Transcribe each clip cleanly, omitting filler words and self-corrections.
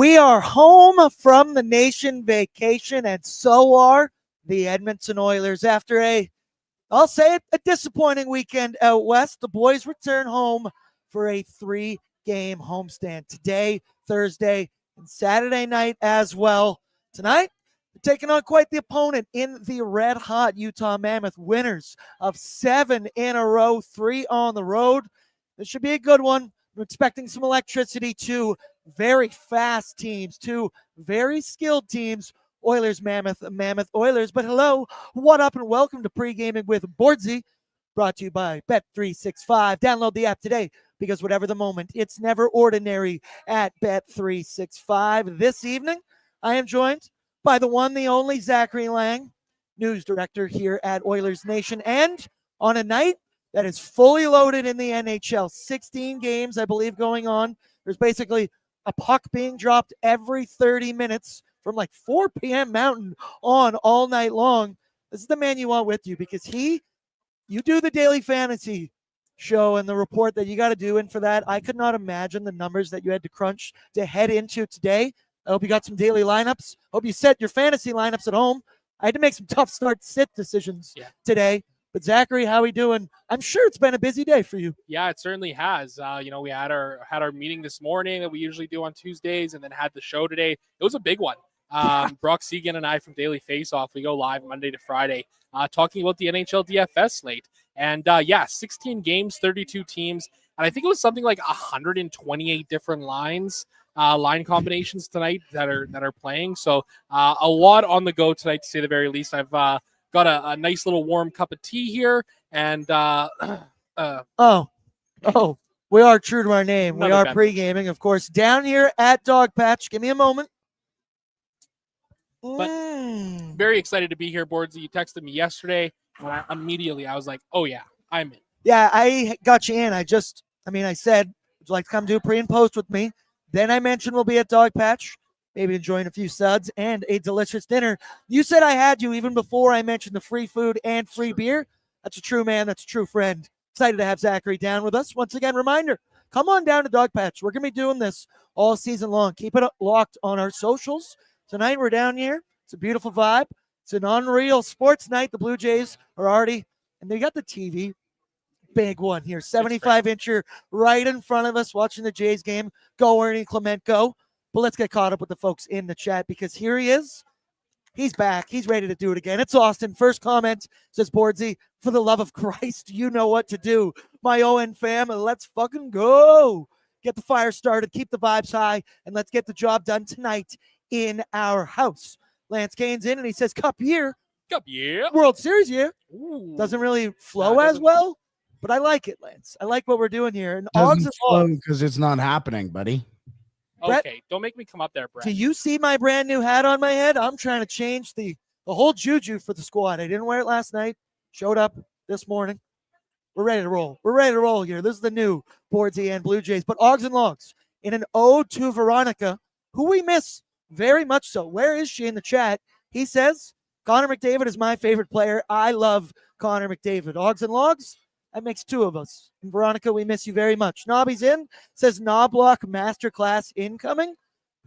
We are home from the nation vacation, and so are the Edmonton Oilers. After I'll say it, a disappointing weekend out west, the boys return home for a 3-game homestand today, Thursday, and Saturday night as well. Tonight, they're taking on quite the opponent in the red-hot Utah Mammoth, winners of 7 in a row, 3 on the road. This should be a good one. I'm expecting some electricity, too. Very fast teams, 2 very skilled teams. Oilers, Mammoth, Mammoth, Oilers. But hello, what up, and welcome to Pregaming with Bordzy, brought to you by Bet365. Download the app today, because whatever the moment, it's never ordinary at Bet365. This evening, I am joined by the one, the only Zach Laing, news director here at Oilers Nation, and on a night that is fully loaded in the NHL. 16 games, I believe, going on. There's basically a puck being dropped every 30 minutes from like 4 p.m. Mountain on all night long. This is the man you want with you, because you do the daily fantasy show and the report that you got to do. And for that, I could not imagine the numbers that you had to crunch to head into today. I hope you got some daily lineups. Hope you set your fantasy lineups at home. I had to make some tough start-sit decisions today. But Zachary, how are we doing? I'm sure it's been a busy day for you. Yeah, it certainly has. We had our meeting this morning that we usually do on Tuesdays, and then had the show today. It was a big one. Brock Segan and I from Daily Faceoff, we go live Monday to Friday, talking about the NHL DFS slate. And 16 games, 32 teams, and I think it was something like 128 different line combinations tonight that are playing. So a lot on the go tonight, to say the very least. I've got a nice little warm cup of tea here, and we are true to our name. We are pre-gaming, of course, down here at Dogpatch. Give me a moment. But very excited to be here, Bordzy. You texted me yesterday, and I was like, oh yeah, I'm in. Yeah, I got you in. I said, would you like to come do pre and post with me? Then I mentioned we'll be at Dogpatch, maybe enjoying a few suds and a delicious dinner. You said I had you even before I mentioned the free food and free beer. That's a true man. That's a true friend. Excited to have Zachary down with us. Once again, reminder, come on down to Dogpatch. We're going to be doing this all season long. Keep it locked on our socials. Tonight we're down here. It's a beautiful vibe. It's an unreal sports night. The Blue Jays are already, and they got the TV. Big one here. 75-incher right in front of us, watching the Jays game. Go, Ernie Clement, go. But let's get caught up with the folks in the chat, because here he is. He's back. He's ready to do it again. It's Austin. First comment says, Bordzy, for the love of Christ, you know what to do. My ON fam, let's fucking go. Get the fire started, keep the vibes high, and let's get the job done tonight in our house. Lance Kane's in, and he says, Cup year. Cup year. World Series year. Ooh. Doesn't really flow as well, but I like it, Lance. I like what we're doing here. And doesn't flow because it's not happening, buddy. Brett, okay, don't make me come up there, Brett. Do you see my brand new hat on my head? I'm trying to change the whole juju for the squad. I didn't wear it last night. Showed up this morning. We're ready to roll. We're ready to roll here. This is the new Bordzy and Blue Jays. But Ogs and Logs, in an ode to Veronica, who we miss very much so. Where is she in the chat? He says, Connor McDavid is my favorite player. I love Connor McDavid. Ogs and Logs, that makes 2 of us. And Veronica, we miss you very much. Nobby's in, says Knobloch Masterclass incoming.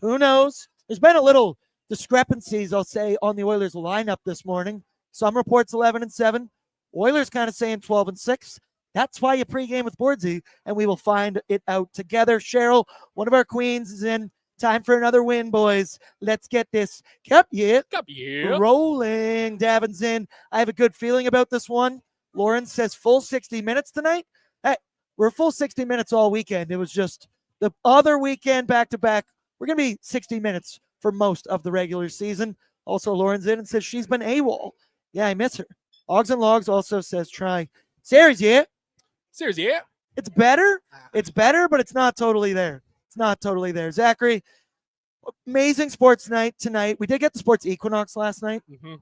Who knows? There's been a little discrepancies, I'll say, on the Oilers lineup this morning. Some reports 11-7. Oilers kind of saying 12-6. That's why you pregame with Bordzy, and we will find it out together. Cheryl, one of our queens, is in. Time for another win, boys. Let's get this cup rolling. Davin's in. I have a good feeling about this one. Lauren says full 60 minutes tonight. Hey, we're full 60 minutes all weekend. It was just the other weekend back-to-back. We're going to be 60 minutes for most of the regular season. Also, Lauren's in and says she's been AWOL. Yeah, I miss her. Ogs and Logs also says try. Sarah's yeah. It's better. It's better, but it's not totally there. It's not totally there. Zachary, amazing sports night tonight. We did get the Sports Equinox last night. Mm-hmm.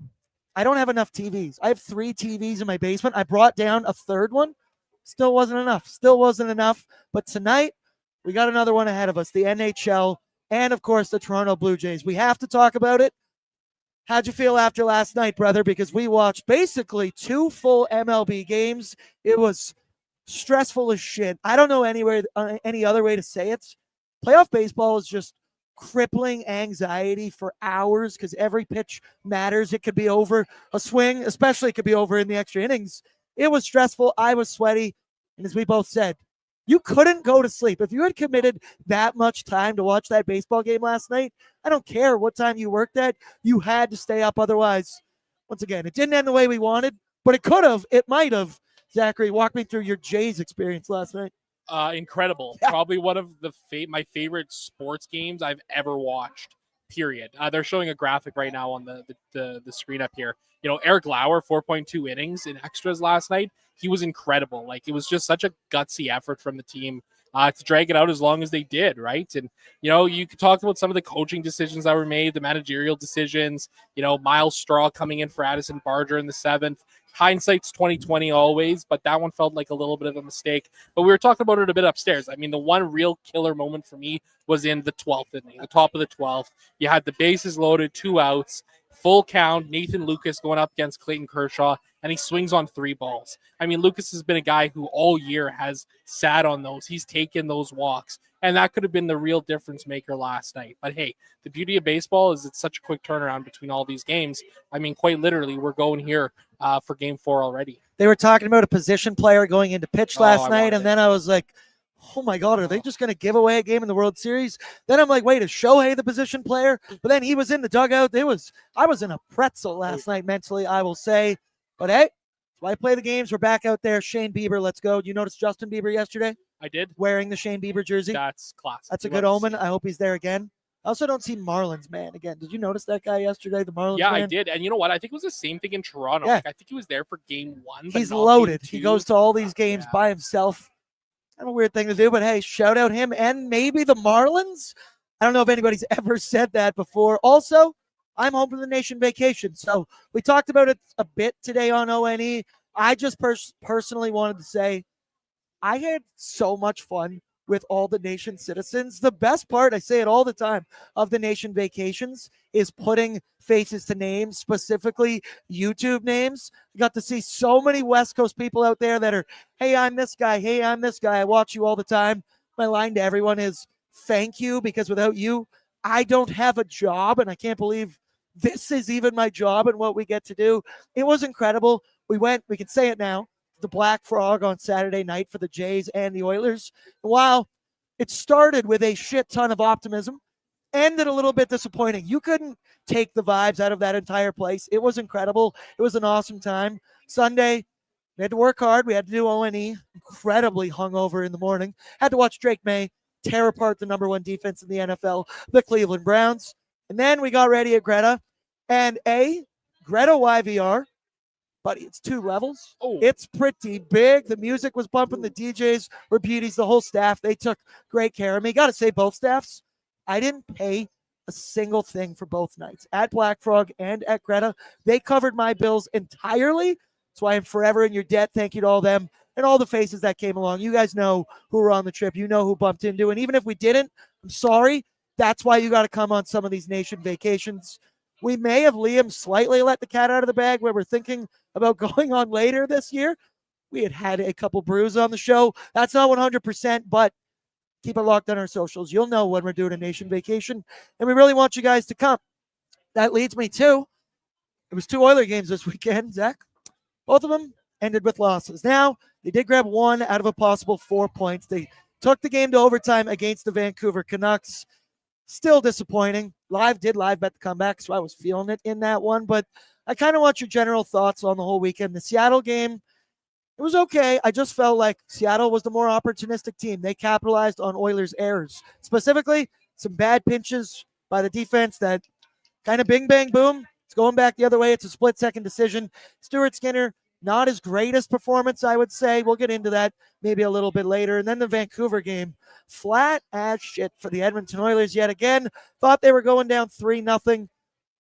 I don't have enough TVs. I have 3 TVs in my basement. I brought down a third one. Still wasn't enough. But tonight, we got another one ahead of us, the NHL, and, of course, the Toronto Blue Jays. We have to talk about it. How'd you feel after last night, brother? Because we watched basically 2 full MLB games. It was stressful as shit. I don't know any other way to say it. Playoff baseball is just crippling anxiety for hours because every pitch matters. It could be over a swing, especially it could be over in the extra innings. It was stressful. I was sweaty. And as we both said, you couldn't go to sleep. If you had committed that much time to watch that baseball game last night, I don't care what time you worked at, you had to stay up. Otherwise, once again, it didn't end the way we wanted, but it could have. It might have. Zachary, walk me through your Jays experience last night. Incredible. Yeah. Probably one of the my favorite sports games I've ever watched, period. They're showing a graphic right now on the screen up here. You know, Eric Lauer, 4.2 innings in extras last night. He was incredible. Like, it was just such a gutsy effort from the team to drag it out as long as they did, right? And, you know, you could talk about some of the coaching decisions that were made, the managerial decisions, you know, Miles Straw coming in for Addison Barger in the 7th. Hindsight's 2020 always, but that one felt like a little bit of a mistake. But we were talking about it a bit upstairs. I mean, the one real killer moment for me was in the 12th inning, the top of the 12th. You had the bases loaded, 2 outs, full count, Nathan Lucas going up against Clayton Kershaw, and he swings on 3 balls. I mean, Lucas has been a guy who all year has sat on those. He's taken those walks, and that could have been the real difference maker last night. But hey, the beauty of baseball is it's such a quick turnaround between all these games. I mean, quite literally, we're going here for game 4 already. They were talking about a position player going into pitch last night, and then I was like, oh my God, are they just going to give away a game in the World Series? Then I'm like, wait, is Shohei the position player? But then he was in the dugout. I was in a pretzel last night mentally, I will say. But hey, that's why I play the games. We're back out there. Shane Bieber, let's go. You notice Justin Bieber yesterday? I did. Wearing the Shane Bieber jersey. That's classic. That's a good omen. I hope he's there again. I also don't see Marlins man again. Did you notice that guy yesterday, the Marlins man? Yeah, I did. And you know what? I think it was the same thing in Toronto. Yeah. Like, I think he was there for game 1. He's loaded. He goes to all these games by himself. Kind of a weird thing to do, but hey, shout out him and maybe the Marlins. I don't know if anybody's ever said that before. Also, I'm home for the nation vacation. So we talked about it a bit today on ONE. I just personally wanted to say I had so much fun with all the nation citizens. The best part, I say it all the time, of the nation vacations is putting faces to names, specifically YouTube names. I got to see so many West Coast people out there that are, hey, I'm this guy. Hey, I'm this guy. I watch you all the time. My line to everyone is thank you, because without you, I don't have a job, and I can't believe this is even my job and what we get to do. It was incredible. We can say it now, the Black Frog on Saturday night for the Jays and the Oilers. While it started with a shit ton of optimism, ended a little bit disappointing. You couldn't take the vibes out of that entire place. It was incredible. It was an awesome time. Sunday, we had to work hard. We had to do ONE, incredibly hungover in the morning. Had to watch Drake May tear apart the number 1 defense in the NFL, the Cleveland Browns. And then we got ready at Greta. And Greta YVR, buddy, it's 2 levels. Oh. It's pretty big. The music was bumping. The DJs were beauties. The whole staff, they took great care of me. Got to say, both staffs, I didn't pay a single thing for both nights. At Black Frog and at Greta, they covered my bills entirely. That's why I'm forever in your debt. Thank you to all them and all the faces that came along. You guys know who were on the trip. You know who bumped into. And even if we didn't, I'm sorry. That's why you got to come on some of these nation vacations. We may have, Liam, slightly let the cat out of the bag where we're thinking about going on later this year. We had a couple brews on the show. That's not 100%, but keep it locked on our socials. You'll know when we're doing a nation vacation, and we really want you guys to come. That leads me to, it was 2 Oiler games this weekend, Zach. Both of them ended with losses. Now, they did grab 1 out of a possible 4 points. They took the game to overtime against the Vancouver Canucks. Still disappointing. Did live bet the comeback, so I was feeling it in that one. But I kind of want your general thoughts on the whole weekend. The Seattle game, it was okay. I just felt like Seattle was the more opportunistic team. They capitalized on Oilers' errors. Specifically, some bad pinches by the defense that kind of bing, bang, boom. It's going back the other way. It's a split-second decision. Stuart Skinner, not his greatest performance, I would say. We'll get into that maybe a little bit later. And then the Vancouver game, flat as shit for the Edmonton Oilers yet again. Thought they were going down 3-0.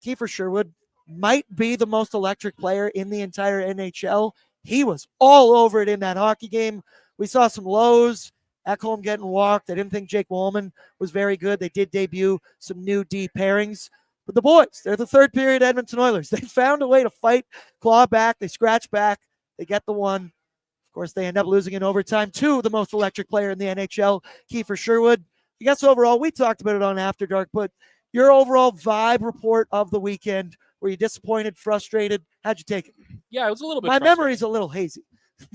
Kiefer Sherwood might be the most electric player in the entire NHL. He was all over it in that hockey game. We saw some lows. Ekholm getting walked. I didn't think Jake Wallman was very good. They did debut some new D pairings. But the boys, they're the third period Edmonton Oilers. They found a way to fight, claw back. They scratch back. They get the one. Of course, they end up losing in overtime to the most electric player in the NHL, Kiefer Sherwood. I guess overall, we talked about it on After Dark, but your overall vibe report of the weekend, were you disappointed, frustrated? How'd you take it? Yeah, it was a little bit My frustrating. memory's a little hazy.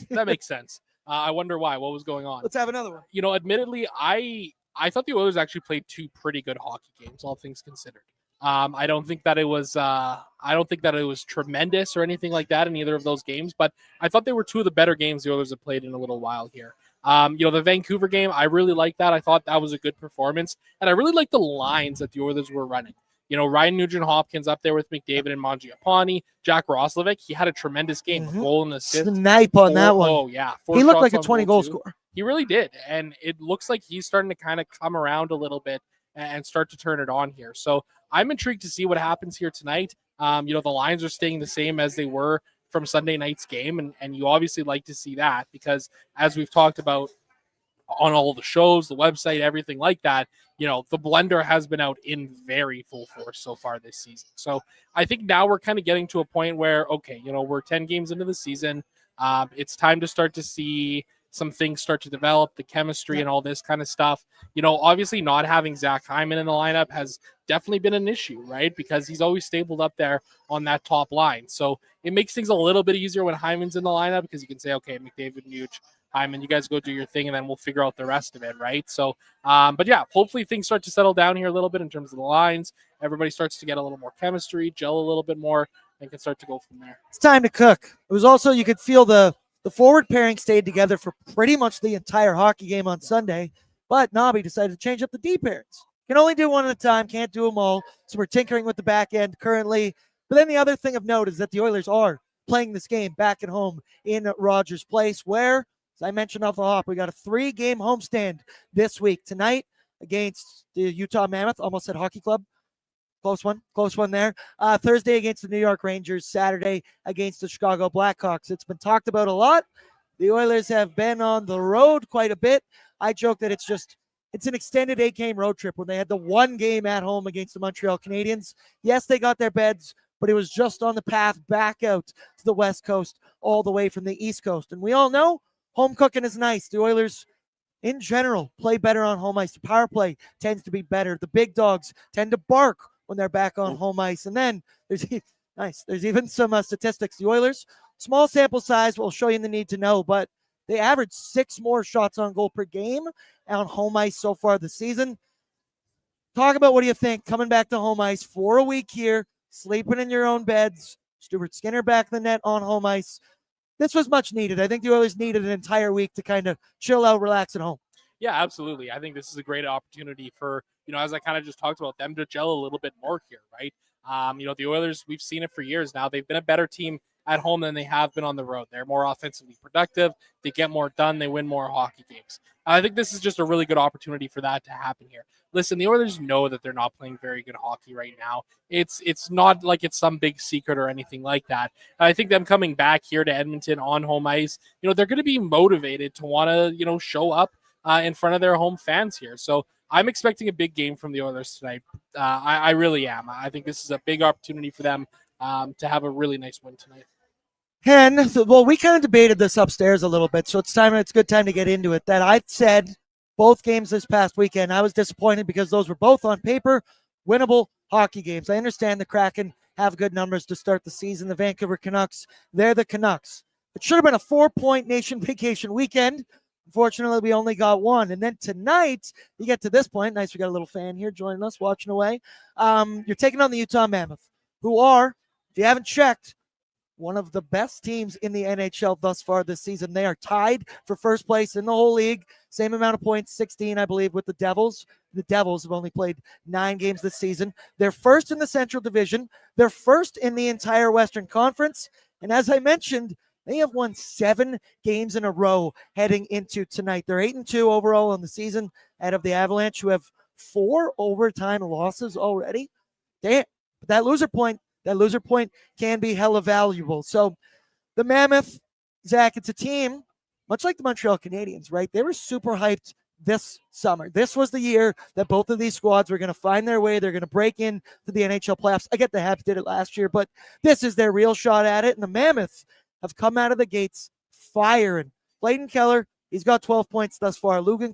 That makes sense. I wonder why. What was going on? Let's have another one. You know, admittedly, I thought the Oilers actually played two pretty good hockey games, all things considered. I don't think that it was tremendous or anything like that in either of those games, but I thought they were two of the better games the Oilers have played in a little while here. You know, the Vancouver game, I really liked that. I thought that was a good performance, and I really liked the lines that the Oilers were running. You know, Ryan Nugent-Hopkins up there with McDavid and Mangiapane. Jack Roslovic, he had a tremendous game, a goal and assist. Snipe on that one. Oh, yeah. He looked like a 20-goal scorer. He really did, and it looks like he's starting to kind of come around a little bit and start to turn it on here. So I'm intrigued to see what happens here tonight. You know, the lines are staying the same as they were from Sunday night's game, and you obviously like to see that because, as we've talked about on all the shows, the website, everything like that, you know, the blender has been out in very full force so far this season. So I think now we're kind of getting to a point where, okay, you know, we're 10 games into the season. It's time to start to see some things start to develop, the chemistry and all this kind of stuff. You know, obviously not having Zach Hyman in the lineup has definitely been an issue, right? Because he's always stapled up there on that top line. So it makes things a little bit easier when Hyman's in the lineup because you can say, okay, McDavid, Nuge, Hyman, you guys go do your thing, and then we'll figure out the rest of it, right? So, but yeah, hopefully things start to settle down here a little bit in terms of the lines. Everybody starts to get a little more chemistry, gel a little bit more, and can start to go from there. It's time to cook. It was also, you could feel the forward pairing stayed together for pretty much the entire hockey game on Sunday, but Nobby decided to change up the D pairings. Can only do one at a time, can't do them all, so we're tinkering with the back end currently. But then the other thing of note is that the Oilers are playing this game back at home in Rogers Place, where, as I mentioned off the hop, we got a 3-game homestand this week. Tonight against the Utah Mammoth, almost said hockey club. Close one there. Thursday against the New York Rangers. Saturday against the Chicago Blackhawks. It's been talked about a lot. The Oilers have been on the road quite a bit. I joke that it's an extended 8-game road trip when they had the 1 game at home against the Montreal Canadiens. Yes, they got their beds, but it was just on the path back out to the West Coast all the way from the East Coast. And we all know home cooking is nice. The Oilers, in general, play better on home ice. The power play tends to be better. The big dogs tend to bark when they're back on home ice. And then there's even some statistics. The Oilers, small sample size, will show you the need to know, but they average 6 more shots on goal per game on home ice so far this season. Talk about what do you think coming back to home ice for a week here, sleeping in your own beds, Stuart Skinner back in the net on home ice. This was much needed. I think the Oilers needed an entire week to kind of chill out, relax at home. Yeah, absolutely. I think this is a great opportunity for, you know, as I kind of just talked about, them to gel a little bit more here, right? You know, the Oilers, we've seen it for years now. They've been a better team at home than they have been on the road. They're more offensively productive. They get more done. They win more hockey games. I think this is just a really good opportunity for that to happen here. Listen, the Oilers know that they're not playing very good hockey right now. It's not like it's some big secret or anything like that. I think them coming back here to Edmonton on home ice, you know, they're going to be motivated to want to, you know, show up in front of their home fans here. So I'm expecting a big game from the Oilers tonight. I really am. I think this is a big opportunity for them to have a really nice win tonight. And well, we kind of debated this upstairs a little bit, so it's a good time to get into it. That I said both games this past weekend, I was disappointed because those were both on paper winnable hockey games. I understand the Kraken have good numbers to start the season. The Vancouver Canucks, they're the Canucks. It should have been a 4-point nation vacation weekend. Unfortunately, we only got 1. And then tonight, you get to this point. Nice, we got a little fan here joining us, watching away. You're taking on the Utah Mammoth, who are, if you haven't checked, one of the best teams in the NHL thus far this season. They are tied for first place in the whole league. Same amount of points, 16, I believe, with the Devils. The Devils have only played 9 games this season. They're first in the Central Division. They're first in the entire Western Conference. And as I mentioned, they have won 7 games in a row heading into tonight. They're 8-2 overall on the season out of the Avalanche, who have 4 overtime losses already. Damn, but that loser point can be hella valuable. So the Mammoth, Zach, it's a team, much like the Montreal Canadiens, right? They were super hyped this summer. This was the year that both of these squads were going to find their way. They're going to break into the NHL playoffs. I get the Habs did it last year, but this is their real shot at it. And the Mammoth have come out of the gates firing. Clayton Keller, he's got 12 points thus far. Logan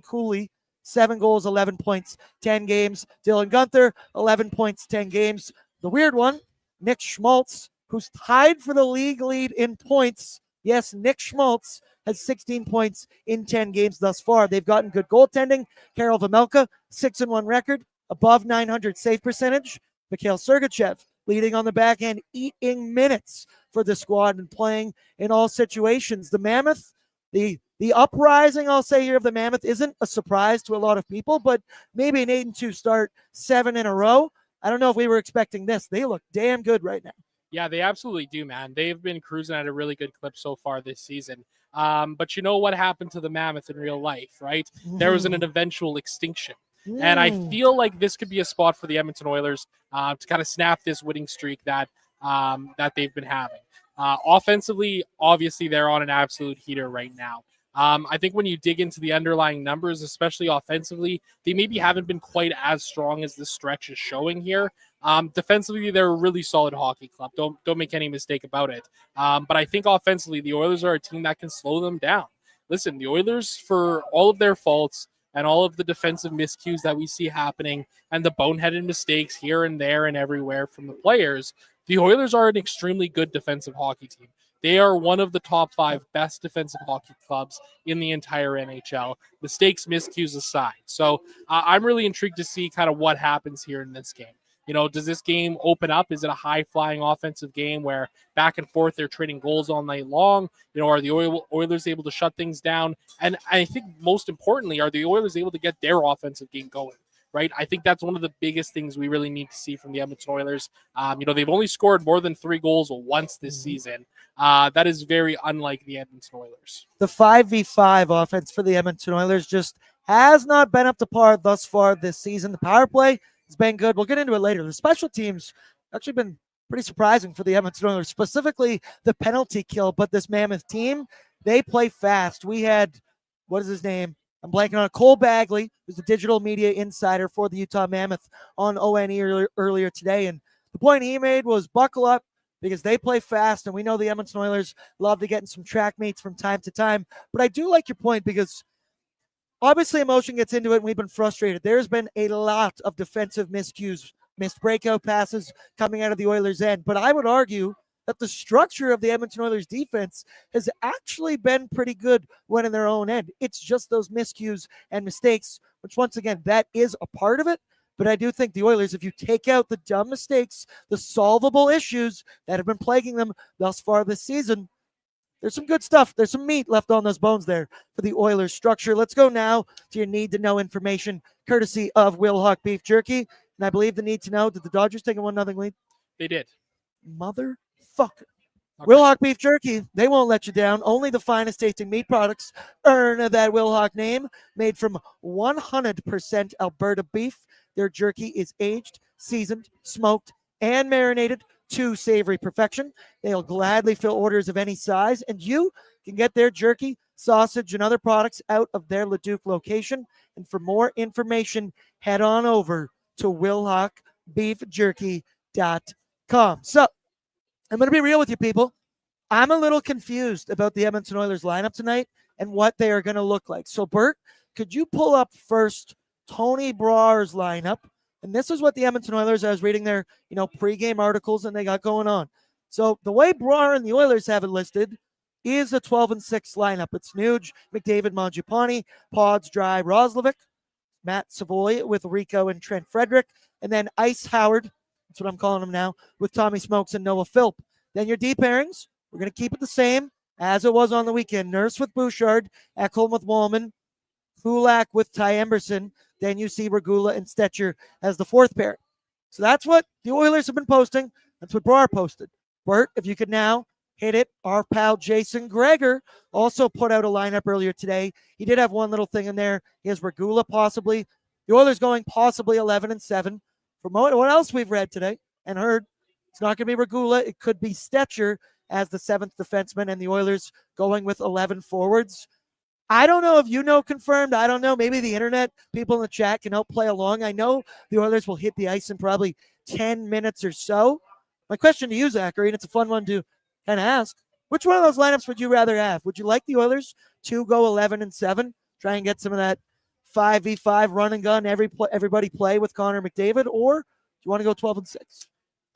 Cooley, 7 goals, 11 points, 10 games. Dylan Guenther, 11 points, 10 games. The weird one, Nick Schmaltz, who's tied for the league lead in points. Yes, Nick Schmaltz has 16 points in 10 games thus far. They've gotten good goaltending. Karel Vejmelka, 6-1 record, above 900 save percentage. Mikhail Sergachev leading on the back end, eating minutes for the squad and playing in all situations. The Mammoth, the uprising, I'll say here, of the Mammoth isn't a surprise to a lot of people, but maybe an 8-2 start, 7 in a row. I don't know if we were expecting this. They look damn good right now. Yeah, they absolutely do, man. They've been cruising at a really good clip so far this season. But you know what happened to the Mammoth in real life, right? There was an eventual extinction. And I feel like this could be a spot for the Edmonton Oilers to kind of snap this winning streak that they've been having. Offensively, obviously, they're on an absolute heater right now. I think when you dig into the underlying numbers, especially offensively, they maybe haven't been quite as strong as the stretch is showing here. Defensively, they're a really solid hockey club. Don't make any mistake about it. But I think offensively, the Oilers are a team that can slow them down. Listen, the Oilers, for all of their faults and all of the defensive miscues that we see happening and the boneheaded mistakes here and there and everywhere from the players, the Oilers are an extremely good defensive hockey team. They are one of the top 5 best defensive hockey clubs in the entire NHL, mistakes, miscues aside. So I'm really intrigued to see kind of what happens here in this game. You know, does this game open up? Is it a high-flying offensive game where back and forth they're trading goals all night long? You know, are the Oilers able to shut things down? And I think most importantly, are the Oilers able to get their offensive game going? Right? I think that's one of the biggest things we really need to see from the Edmonton Oilers. You know, they've only scored more than 3 goals once this season. That is very unlike the Edmonton Oilers. The 5v5 offense for the Edmonton Oilers just has not been up to par thus far this season. The power play has been good. We'll get into it later. The special teams actually been pretty surprising for the Edmonton Oilers, specifically the penalty kill. But this Mammoth team, they play fast. We had, what is his name? I'm blanking on Cole Bagley, who's the digital media insider for the Utah Mammoth on ONE earlier today. And the point he made was buckle up because they play fast. And we know the Edmonton Oilers love to get in some track meets from time to time. But I do like your point because obviously emotion gets into it and we've been frustrated. There's been a lot of defensive miscues, missed breakout passes coming out of the Oilers' end. But I would argue that the structure of the Edmonton Oilers defense has actually been pretty good when in their own end. It's just those miscues and mistakes, which once again, that is a part of it. But I do think the Oilers, if you take out the dumb mistakes, the solvable issues that have been plaguing them thus far this season, there's some good stuff. There's some meat left on those bones there for the Oilers structure. Let's go now to your need-to-know information, courtesy of Wilhauk Beef Jerky. And I believe the need to know, did the Dodgers take a 1-0 lead? They did. Motherfucker. Okay. Wilhauk Beef Jerky, they won't let you down. Only the finest tasting meat products earn that Wilhauk name. Made from 100% Alberta beef, their jerky is aged, seasoned, smoked, and marinated to savory perfection. They'll gladly fill orders of any size, and you can get their jerky, sausage, and other products out of their Leduc location. And for more information, head on over to WilhaukBeefJerky.com. So, I'm going to be real with you, people. I'm a little confused about the Edmonton Oilers lineup tonight and what they are going to look like. So, Bert, could you pull up first Tony Brower's lineup? And this is what the Edmonton Oilers, I was reading their, pregame articles and they got going on. So the way Brower and the Oilers have it listed is a 12-6 lineup. It's Nuge, McDavid, Mangiapane, Pods, Dry, Roslovic, Matt Savoy with Rico and Trent Frederick, and then Ice Howard, that's what I'm calling him now, with Tommy Smokes and Noah Philp. Then your D pairings, we're going to keep it the same as it was on the weekend. Nurse with Bouchard, Ekholm with Wallman, Kulak with Ty Emberson. Then you see Regula and Stetcher as the fourth pair. So that's what the Oilers have been posting. That's what Brower posted. Bert, if you could now hit it. Our pal Jason Gregor also put out a lineup earlier today. He did have one little thing in there. He has Regula possibly. The Oilers going possibly 11-7. From what else we've read today and heard, it's not going to be Regula. It could be Stetcher as the 7th defenseman, and the Oilers going with 11 forwards. I don't know if confirmed. I don't know. Maybe the internet people in the chat can help play along. I know the Oilers will hit the ice in probably 10 minutes or so. My question to you, Zachary, and it's a fun one to kind of ask, which one of those lineups would you rather have? Would you like the Oilers to go 11-7, try and get some of that 5v5 run and gun, everybody play with Connor McDavid, or do you want to go 12-6?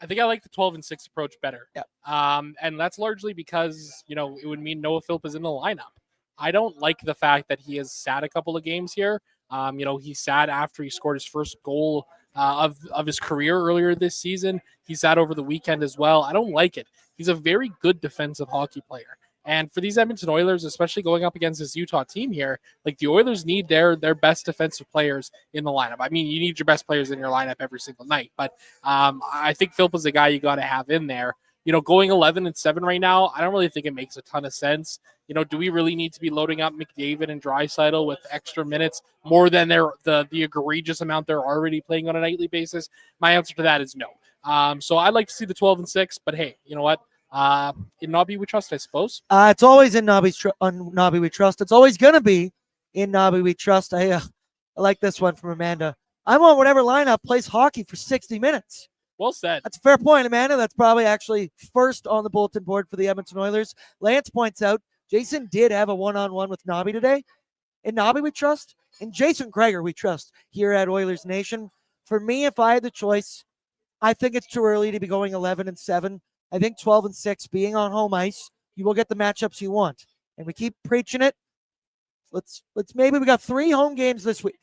I think I like the 12-6 approach better. Yeah. And that's largely because, it would mean Noah Philp is in the lineup. I don't like the fact that he has sat a couple of games here. He sat after he scored his first goal of his career earlier this season. He sat over the weekend as well. I don't like it. He's a very good defensive hockey player. And for these Edmonton Oilers, especially going up against this Utah team here, like the Oilers need their best defensive players in the lineup. I mean, you need your best players in your lineup every single night, but I think Philp is the guy you got to have in there. Going 11-7 right now, I don't really think it makes a ton of sense. Do we really need to be loading up McDavid and Draisaitl with extra minutes more than the egregious amount they're already playing on a nightly basis? My answer to that is no. So I'd like to see the 12-6, but hey, you know what? In Nobby we trust, I suppose. It's always in Nobby we trust. It's always gonna be in Nobby we trust. I like this one from Amanda. I want whatever lineup plays hockey for 60 minutes. Well said. That's a fair point, Amanda. That's probably actually first on the bulletin board for the Edmonton Oilers. Lance points out Jason did have a one-on-one with Nobby today. In Nobby we trust, and Jason Greger we trust here at Oilers Nation. For me, if I had the choice, I think it's too early to be going 11-7. I think 12-6, being on home ice, you will get the matchups you want. And we keep preaching it. Let's maybe we got 3 home games this week.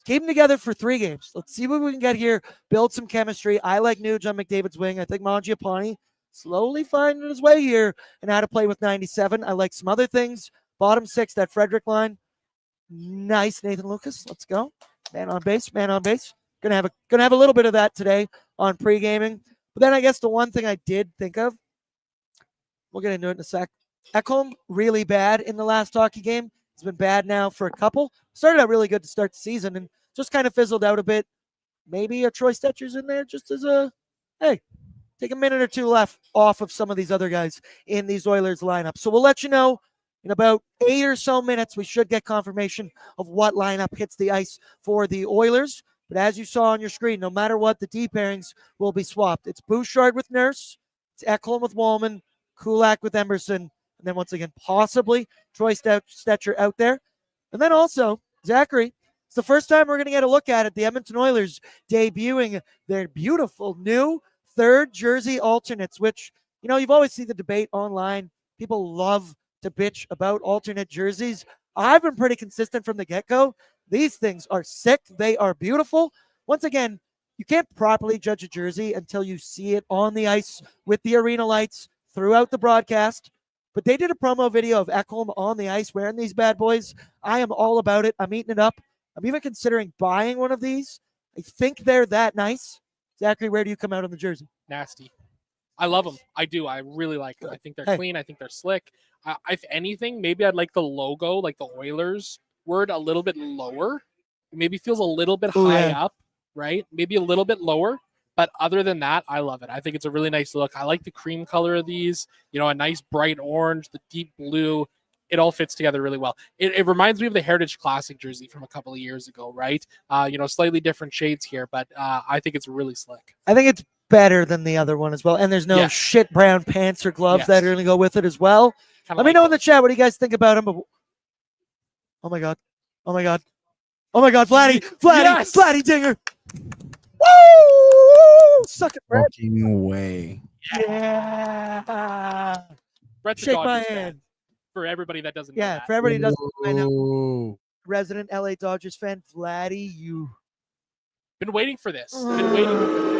Keep them together for 3 games. Let's see what we can get here. Build some chemistry. I like Nuge on McDavid's wing. I think Mangiapane slowly finding his way here and how to play with 97. I like some other things. Bottom 6, that Frederick line. Nice, Nathan Lucas. Let's go. Man on base. Gonna have a little bit of that today on Pregaming. But then I guess the one thing I did think of, we'll get into it in a sec. Ekholm, really bad in the last hockey game. He's been bad now for a couple. Started out really good to start the season and just kind of fizzled out a bit. Maybe a Troy Stetcher's in there just as hey, take a minute or 2 left off of some of these other guys in these Oilers lineup. So we'll let you know in about 8 or so minutes. We should get confirmation of what lineup hits the ice for the Oilers. But as you saw on your screen, no matter what, the D pairings will be swapped. It's Bouchard with Nurse. It's Ekholm with Wallman. Kulak with Emerson. And then once again, possibly Troy Stetcher out there. And then also, Zachary, it's the first time we're going to get a look at it. The Edmonton Oilers debuting their beautiful new 3rd jersey alternates, which, you've always seen the debate online. People love to bitch about alternate jerseys. I've been pretty consistent from the get-go. These things are sick. They are beautiful. Once again, you can't properly judge a jersey until you see it on the ice with the arena lights throughout the broadcast. But they did a promo video of Ekholm on the ice wearing these bad boys. I am all about it. I'm eating it up. I'm even considering buying one of these. I think they're that nice. Zachary, where do you come out on the jersey? Nasty. I love them. I do. I really like them. I think they're clean. I think they're slick. If anything, maybe I'd like the logo, like the Oilers word, a little bit lower. It maybe feels a little bit high up, right? Maybe a little bit lower. But other than that, I love it. I think it's a really nice look. I like the cream color of these, a nice bright orange, the deep blue. It all fits together really well. It reminds me of the Heritage Classic jersey from a couple of years ago, right? Slightly different shades here, but I think it's really slick. I think it's better than the other one as well. And there's no shit brown pants or gloves that are going to go with it as well. Let me know in the chat what do you guys think about him. But oh my god, Vladdy, Vladdy Dinger. Woo! Suck it, Brett. Fucking away. Yeah. Brett's Shake my hand. For everybody that doesn't know that. For everybody that doesn't know. Resident LA Dodgers fan, Vladdy, you. Been waiting for this. Been waiting.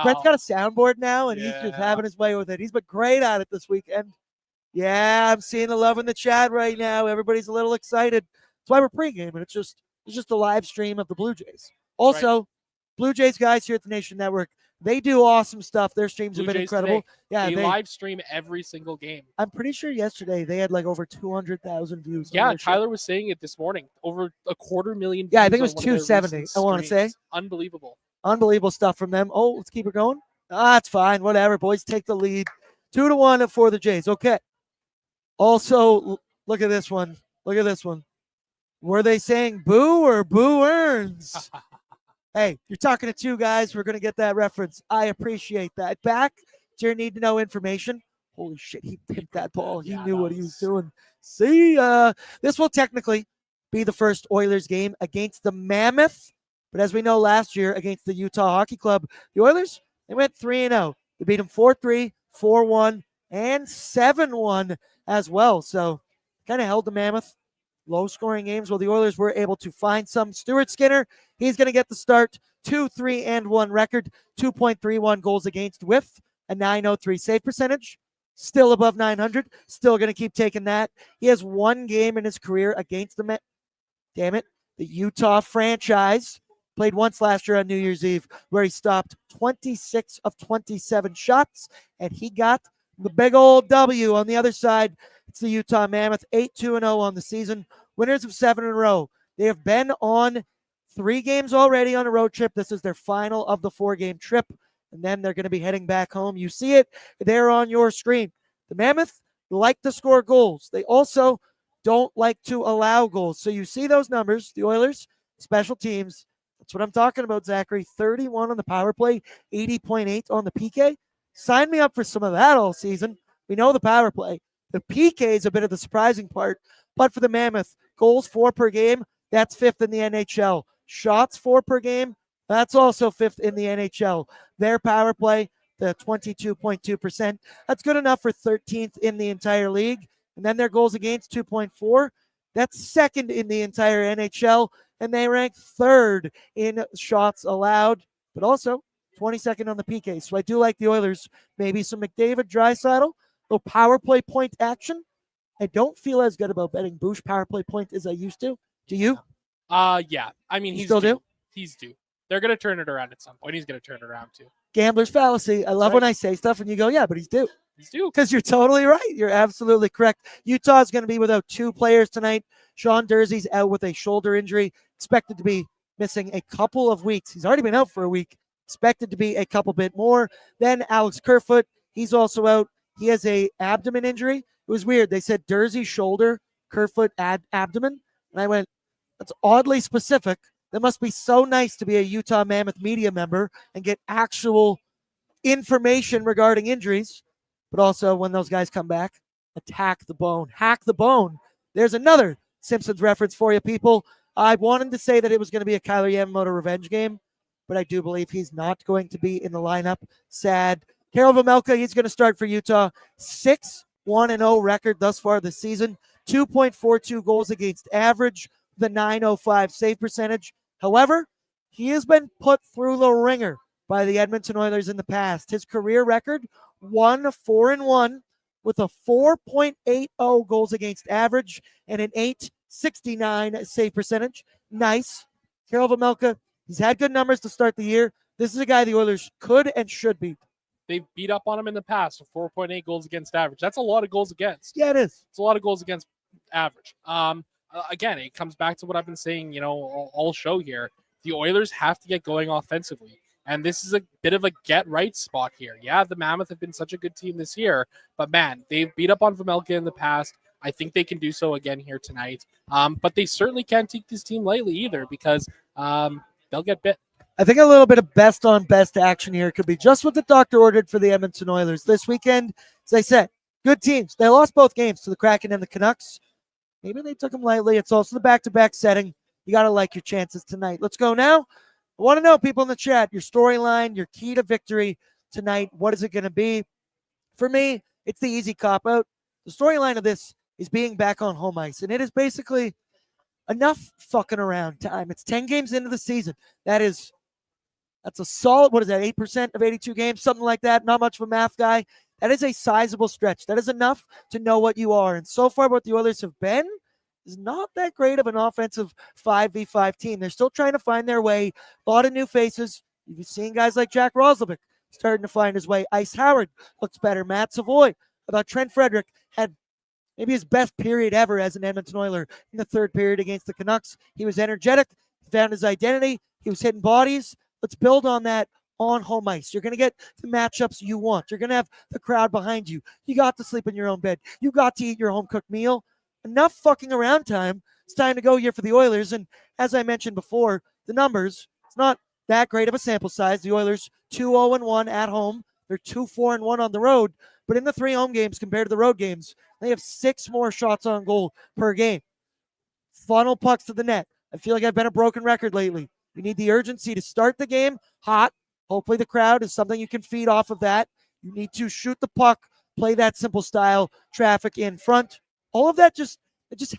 Brett's got a soundboard now, and he's just having his way with it. He's been great at it this weekend. Yeah, I'm seeing the love in the chat right now. Everybody's a little excited. That's why we're pre-gaming. It's just a live stream of the Blue Jays. Also, Blue Jays guys here at the Nation Network, they do awesome stuff. Their streams have been incredible. Today, yeah, they live stream every single game. I'm pretty sure yesterday they had like over 200,000 views. Yeah, Tyler was saying it this morning. Over 250,000 views. Yeah, I think it was 270. I want to say. Unbelievable. Unbelievable stuff from them. Oh, let's keep it going. It's fine. Whatever. Boys take the lead. 2-1 for the Jays. Okay. Also, look at this one. Look at this one. Were they saying boo or boo earns? Hey, you're talking to 2 guys. We're going to get that reference. I appreciate that. Back to your need to know information. Holy shit, he pimped that ball. He Yeah, knew that what he was was- doing. See, this will technically be the first Oilers game against the Mammoth. But as we know last year against the Utah Hockey Club, the Oilers, they went 3-0. They beat them 4-3, 4-1, and 7-1 as well. So kind of held the Mammoth. Low scoring games. Well, the Oilers were able to find some. Stuart Skinner, he's going to get the start. 2-3-1 record, 2.31 goals against with a 903 save percentage. Still above 900. Still going to keep taking that. He has one game in his career against the the Utah franchise. Played once last year on New Year's Eve where he stopped 26 of 27 shots, and he got the big old W. On the other side, it's the Utah Mammoth, 8-2-0 on the season, winners of 7 in a row. They have been on 3 games already on a road trip. This is their final of the 4-game trip, and then they're going to be heading back home. You see it there on your screen. The Mammoth like to score goals. They also don't like to allow goals. So you see those numbers, the Oilers, special teams. That's what I'm talking about, Zachary. 31 on the power play, 80.8 on the PK. Sign me up for some of that all season. We know the power play. The PK is a bit of the surprising part. But for the Mammoth, goals 4 per game, that's 5th in the NHL. Shots 4 per game, that's also 5th in the NHL. Their power play, the 22.2%, that's good enough for 13th in the entire league. And then their goals against, 2.4. That's 2nd in the entire NHL. And they rank 3rd in shots allowed, but also 22nd on the PK. So I do like the Oilers. Maybe some McDavid, Draisaitl, little power play point action. I don't feel as good about betting Boosh power play point as I used to. Do you? Yeah. I mean, You he's still due. do? He's due. They're going to turn it around at some point. He's going to turn it around too. Gambler's fallacy. I love right. when I say stuff and you go, yeah, but he's due. He's due. Because you're totally right. You're absolutely correct. Utah is going to be without 2 players tonight. Sean Durzee's out with a shoulder injury, expected to be missing a couple of weeks. He's already been out for a week, expected to be a couple bit more. Then Alex Kerfoot, he's also out. He has a abdomen injury. It was weird. They said Durzee's shoulder, Kerfoot abdomen. And I went, that's oddly specific. That must be so nice to be a Utah Mammoth media member and get actual information regarding injuries. But also, when those guys come back, attack the bone, hack the bone. There's another Simpsons reference for you, people. I wanted to say that it was going to be a Kyler Yamamoto revenge game, but I do believe he's not going to be in the lineup. Sad. Karel Vejmelka, he's going to start for Utah. 6-1-0 record thus far this season. 2.42 goals against average, the 905 save percentage. However, he has been put through the ringer by the Edmonton Oilers in the past. His career record, 1-4-1 with a 4.80 goals against average and an 869 save percentage. Nice. Karel Vejmelka, he's had good numbers to start the year. This is a guy the Oilers could and should beat. They've beat up on him in the past with 4.8 goals against average. That's a lot of goals against. Yeah, it is. It's a lot of goals against average. Again, it comes back to what I've been saying, all show here. The Oilers have to get going offensively. And this is a bit of a get right spot here. Yeah, the Mammoth have been such a good team this year, but man, they've beat up on Vejmelka in the past. I think they can do so again here tonight. But they certainly can't take this team lightly either because they'll get bit. I think a little bit of best on best action here could be just what the doctor ordered for the Edmonton Oilers this weekend. As I said, good teams. They lost both games to the Kraken and the Canucks. Maybe they took them lightly. It's also the back-to-back setting. You got to like your chances tonight. Let's go now. I want to know, people in the chat, your storyline, your key to victory tonight. What is it going to be? For me, it's the easy cop-out. The storyline of this is being back on home ice, and it is basically enough fucking around time. It's 10 games into the season. That's a solid, 8% of 82 games, something like that. Not much of a math guy. That is a sizable stretch. That is enough to know what you are. And so far, what the Oilers have been is not that great of an offensive 5v5 team. They're still trying to find their way. A lot of new faces. You've seen guys like Jack Roslovic starting to find his way. Ice Howard looks better. Matt Savoy. I thought Trent Frederick had maybe his best period ever as an Edmonton Oiler in the third period against the Canucks. He was energetic. He found his identity. He was hitting bodies. Let's build on that on home ice. You're going to get the matchups you want. You're going to have the crowd behind you. You got to sleep in your own bed. You got to eat your home-cooked meal. Enough fucking around time. It's time to go here for the Oilers. And as I mentioned before, the numbers, it's not that great of a sample size. The Oilers 2-0-1 at home. They're 2-4-1 on the road. But in the 3 home games compared to the road games, they have 6 more shots on goal per game. Funnel pucks to the net. I feel like I've been a broken record lately. You need the urgency to start the game hot. Hopefully the crowd is something you can feed off of that. You need to shoot the puck, play that simple style, traffic in front. All of that just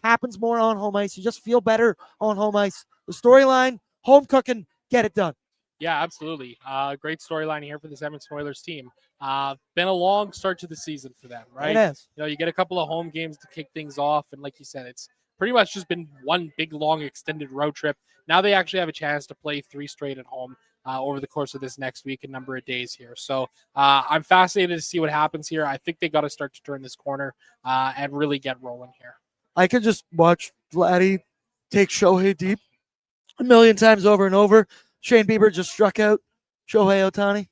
happens more on home ice. You just feel better on home ice. The storyline, home cooking, get it done. Yeah, absolutely. Great storyline here for this Edmonton Oilers team. Been a long start to the season for them, right? It is. You know, you get a couple of home games to kick things off, and like you said, it's pretty much just been one big, long, extended road trip. Now they actually have a chance to play 3 straight at home over the course of this next week, a number of days here. So I'm fascinated to see what happens here. I think they got to start to turn this corner and really get rolling here. I could just watch Vladdy take Shohei deep a million times over and over. Shane Bieber just struck out Shohei Ohtani.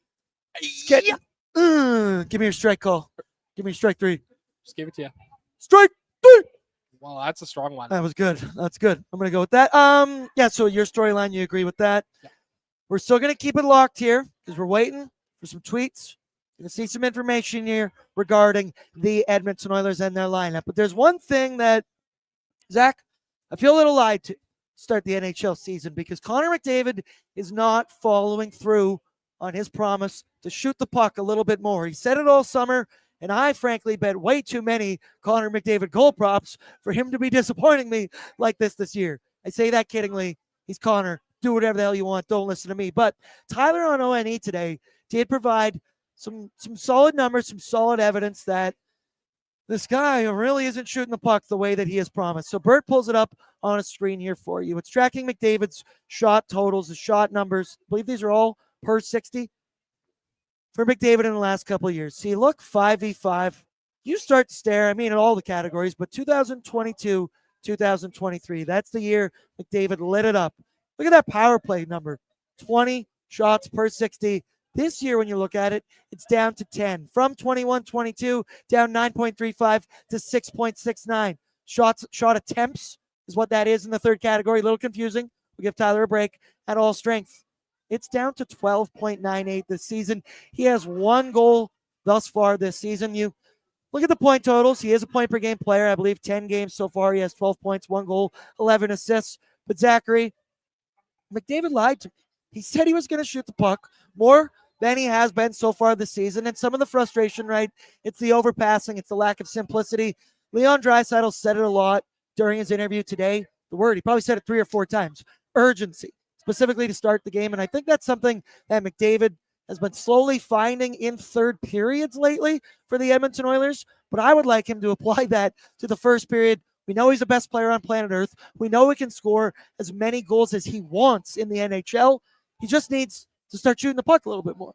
Give me your strike call. Give me strike 3. Just give it to you. Strike 3. Well, that's a strong one. That was good. That's good. I'm going to go with that. Yeah, so your storyline, you agree with that? Yeah. We're still going to keep it locked here because we're waiting for some tweets. Going to see some information here regarding the Edmonton Oilers and their lineup. But there's one thing that, Zach, I feel a little lied to start the NHL season because Connor McDavid is not following through on his promise to shoot the puck a little bit more. He said it all summer, and I frankly bet way too many Connor McDavid goal props for him to be disappointing me like this year. I say that kiddingly. He's Connor. Do whatever the hell you want. Don't listen to me. But Tyler on ONE today did provide some solid numbers, some solid evidence that this guy really isn't shooting the puck the way that he has promised. So Bert pulls it up on a screen here for you. It's tracking McDavid's shot totals, the shot numbers. I believe these are all per 60 for McDavid in the last couple of years. See, look, 5v5. You start to stare, I mean, at all the categories, but 2022, 2023, that's the year McDavid lit it up. Look at that power play number, 20 shots per 60. This year, when you look at it, it's down to 10. From 21-22, down 9.35 to 6.69. Shot attempts is what that is in the third category. A little confusing. We'll give Tyler a break at all strength. It's down to 12.98 this season. He has 1 goal thus far this season. You look at the point totals. He is a point-per-game player. I believe 10 games so far. He has 12 points, 1 goal, 11 assists. But Zachary, McDavid lied to me. He said he was going to shoot the puck more than he has been so far this season. And some of the frustration, right? It's the overpassing. It's the lack of simplicity. Leon Draisaitl said it a lot during his interview today. The word, he probably said it 3 or 4 times. Urgency, specifically to start the game. And I think that's something that McDavid has been slowly finding in third periods lately for the Edmonton Oilers. But I would like him to apply that to the first period. We know he's the best player on planet Earth. We know he can score as many goals as he wants in the NHL. He just needs to start shooting the puck a little bit more.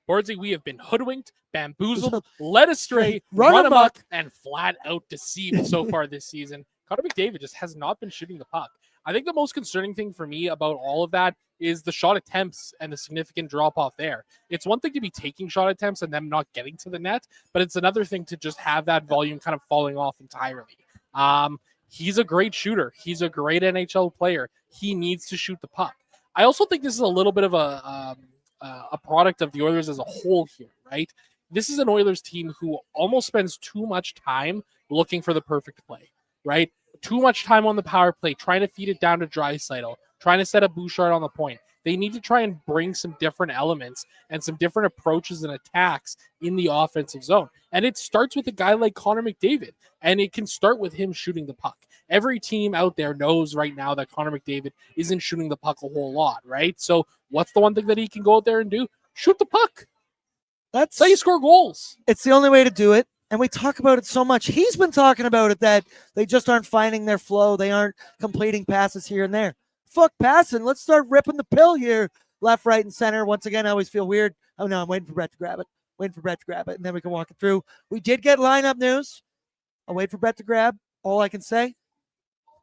Bordzy, we have been hoodwinked, bamboozled, led astray, Run amok, and flat out deceived so far this season. Connor McDavid just has not been shooting the puck. I think the most concerning thing for me about all of that is the shot attempts and the significant drop-off there. It's one thing to be taking shot attempts and them not getting to the net, but it's another thing to just have that volume kind of falling off entirely. He's a great shooter. He's a great NHL player. He needs to shoot the puck. I also think this is a little bit of a product of the Oilers as a whole here, right? This is an Oilers team who almost spends too much time looking for the perfect play, right? Too much time on the power play, trying to feed it down to Draisaitl, trying to set up Bouchard on the point. They need to try and bring some different elements and some different approaches and attacks in the offensive zone. And it starts with a guy like Connor McDavid, and it can start with him shooting the puck. Every team out there knows right now that Connor McDavid isn't shooting the puck a whole lot, right? So what's the one thing that he can go out there and do? Shoot the puck. That's how you score goals. It's the only way to do it. And we talk about it so much. He's been talking about it that they just aren't finding their flow. They aren't completing passes here and there. Fuck passing. Let's start ripping the pill here. Left, right, and center. Once again, I always feel weird. Oh, no, I'm waiting for Brett to grab it. And then we can walk it through. We did get lineup news. I'll wait for Brett to grab. All I can say,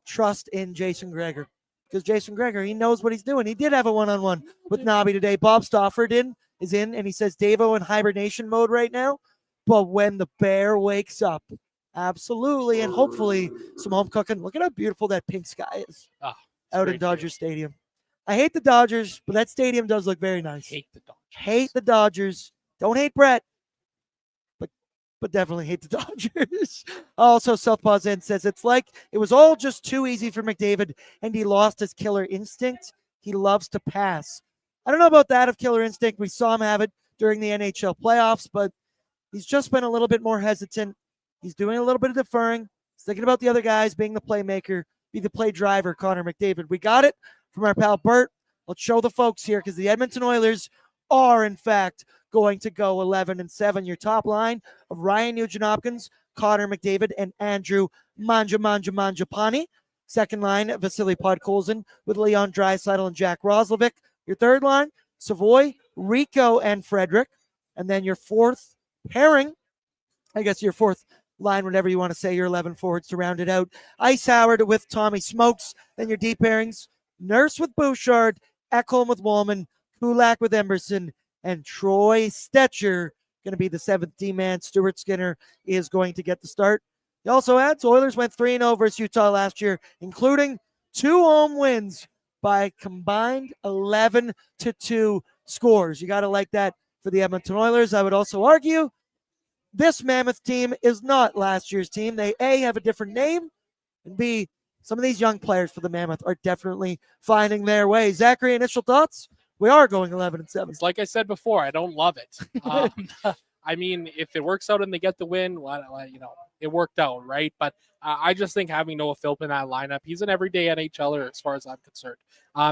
trust in Jason Gregor. Because Jason Gregor, he knows what he's doing. He did have a one-on-one with Nobby today. Bob Stauffer is in, and he says Davo in hibernation mode right now. But when the bear wakes up, absolutely, and hopefully some home cooking. Look at how beautiful that pink sky is out in Dodger Stadium. I hate the Dodgers, but that stadium does look very nice. Hate the Dodgers. Hate the Dodgers. Don't hate Brett. But but definitely hate the Dodgers. Also, Southpaw Zen says it's like it was all just too easy for McDavid, and he lost his killer instinct. He loves to pass. I don't know about that of killer instinct. We saw him have it during the NHL playoffs, but he's just been a little bit more hesitant. He's doing a little bit of deferring. He's thinking about the other guys being the playmaker, be the play driver, Connor McDavid. We got it from our pal Bert. Let's show the folks here because the Edmonton Oilers are, in fact, going to go 11-7. Your top line of Ryan Nugent-Hopkins, Connor McDavid, and Andrew Mangiapane. Second line, Vasily Podkolzin with Leon Draisaitl and Jack Roslovic. Your third line, Savoy, Rico, and Frederick. And then your fourth pairing, I guess your fourth line, whatever you want to say, your 11 forwards to round it out. Ice Howard with Tommy Smokes. Then your deep pairings, Nurse with Bouchard, Ekholm with Wallman, Kulak with Emberson, and Troy Stetcher going to be the seventh D-man. Stuart Skinner is going to get the start. He also adds Oilers went 3-0 versus Utah last year, including 2 home wins by combined 11-2 scores. You got to like that for the Edmonton Oilers. I would also argue this Mammoth team is not last year's team. They, A, have a different name, and B, some of these young players for the Mammoth are definitely finding their way. Zachary, initial thoughts? We are going 11-7. It's like I said before, I don't love it. I mean, if it works out and they get the win, well, it worked out, right? But I just think having Noah Philp in that lineup, he's an everyday NHLer as far as I'm concerned.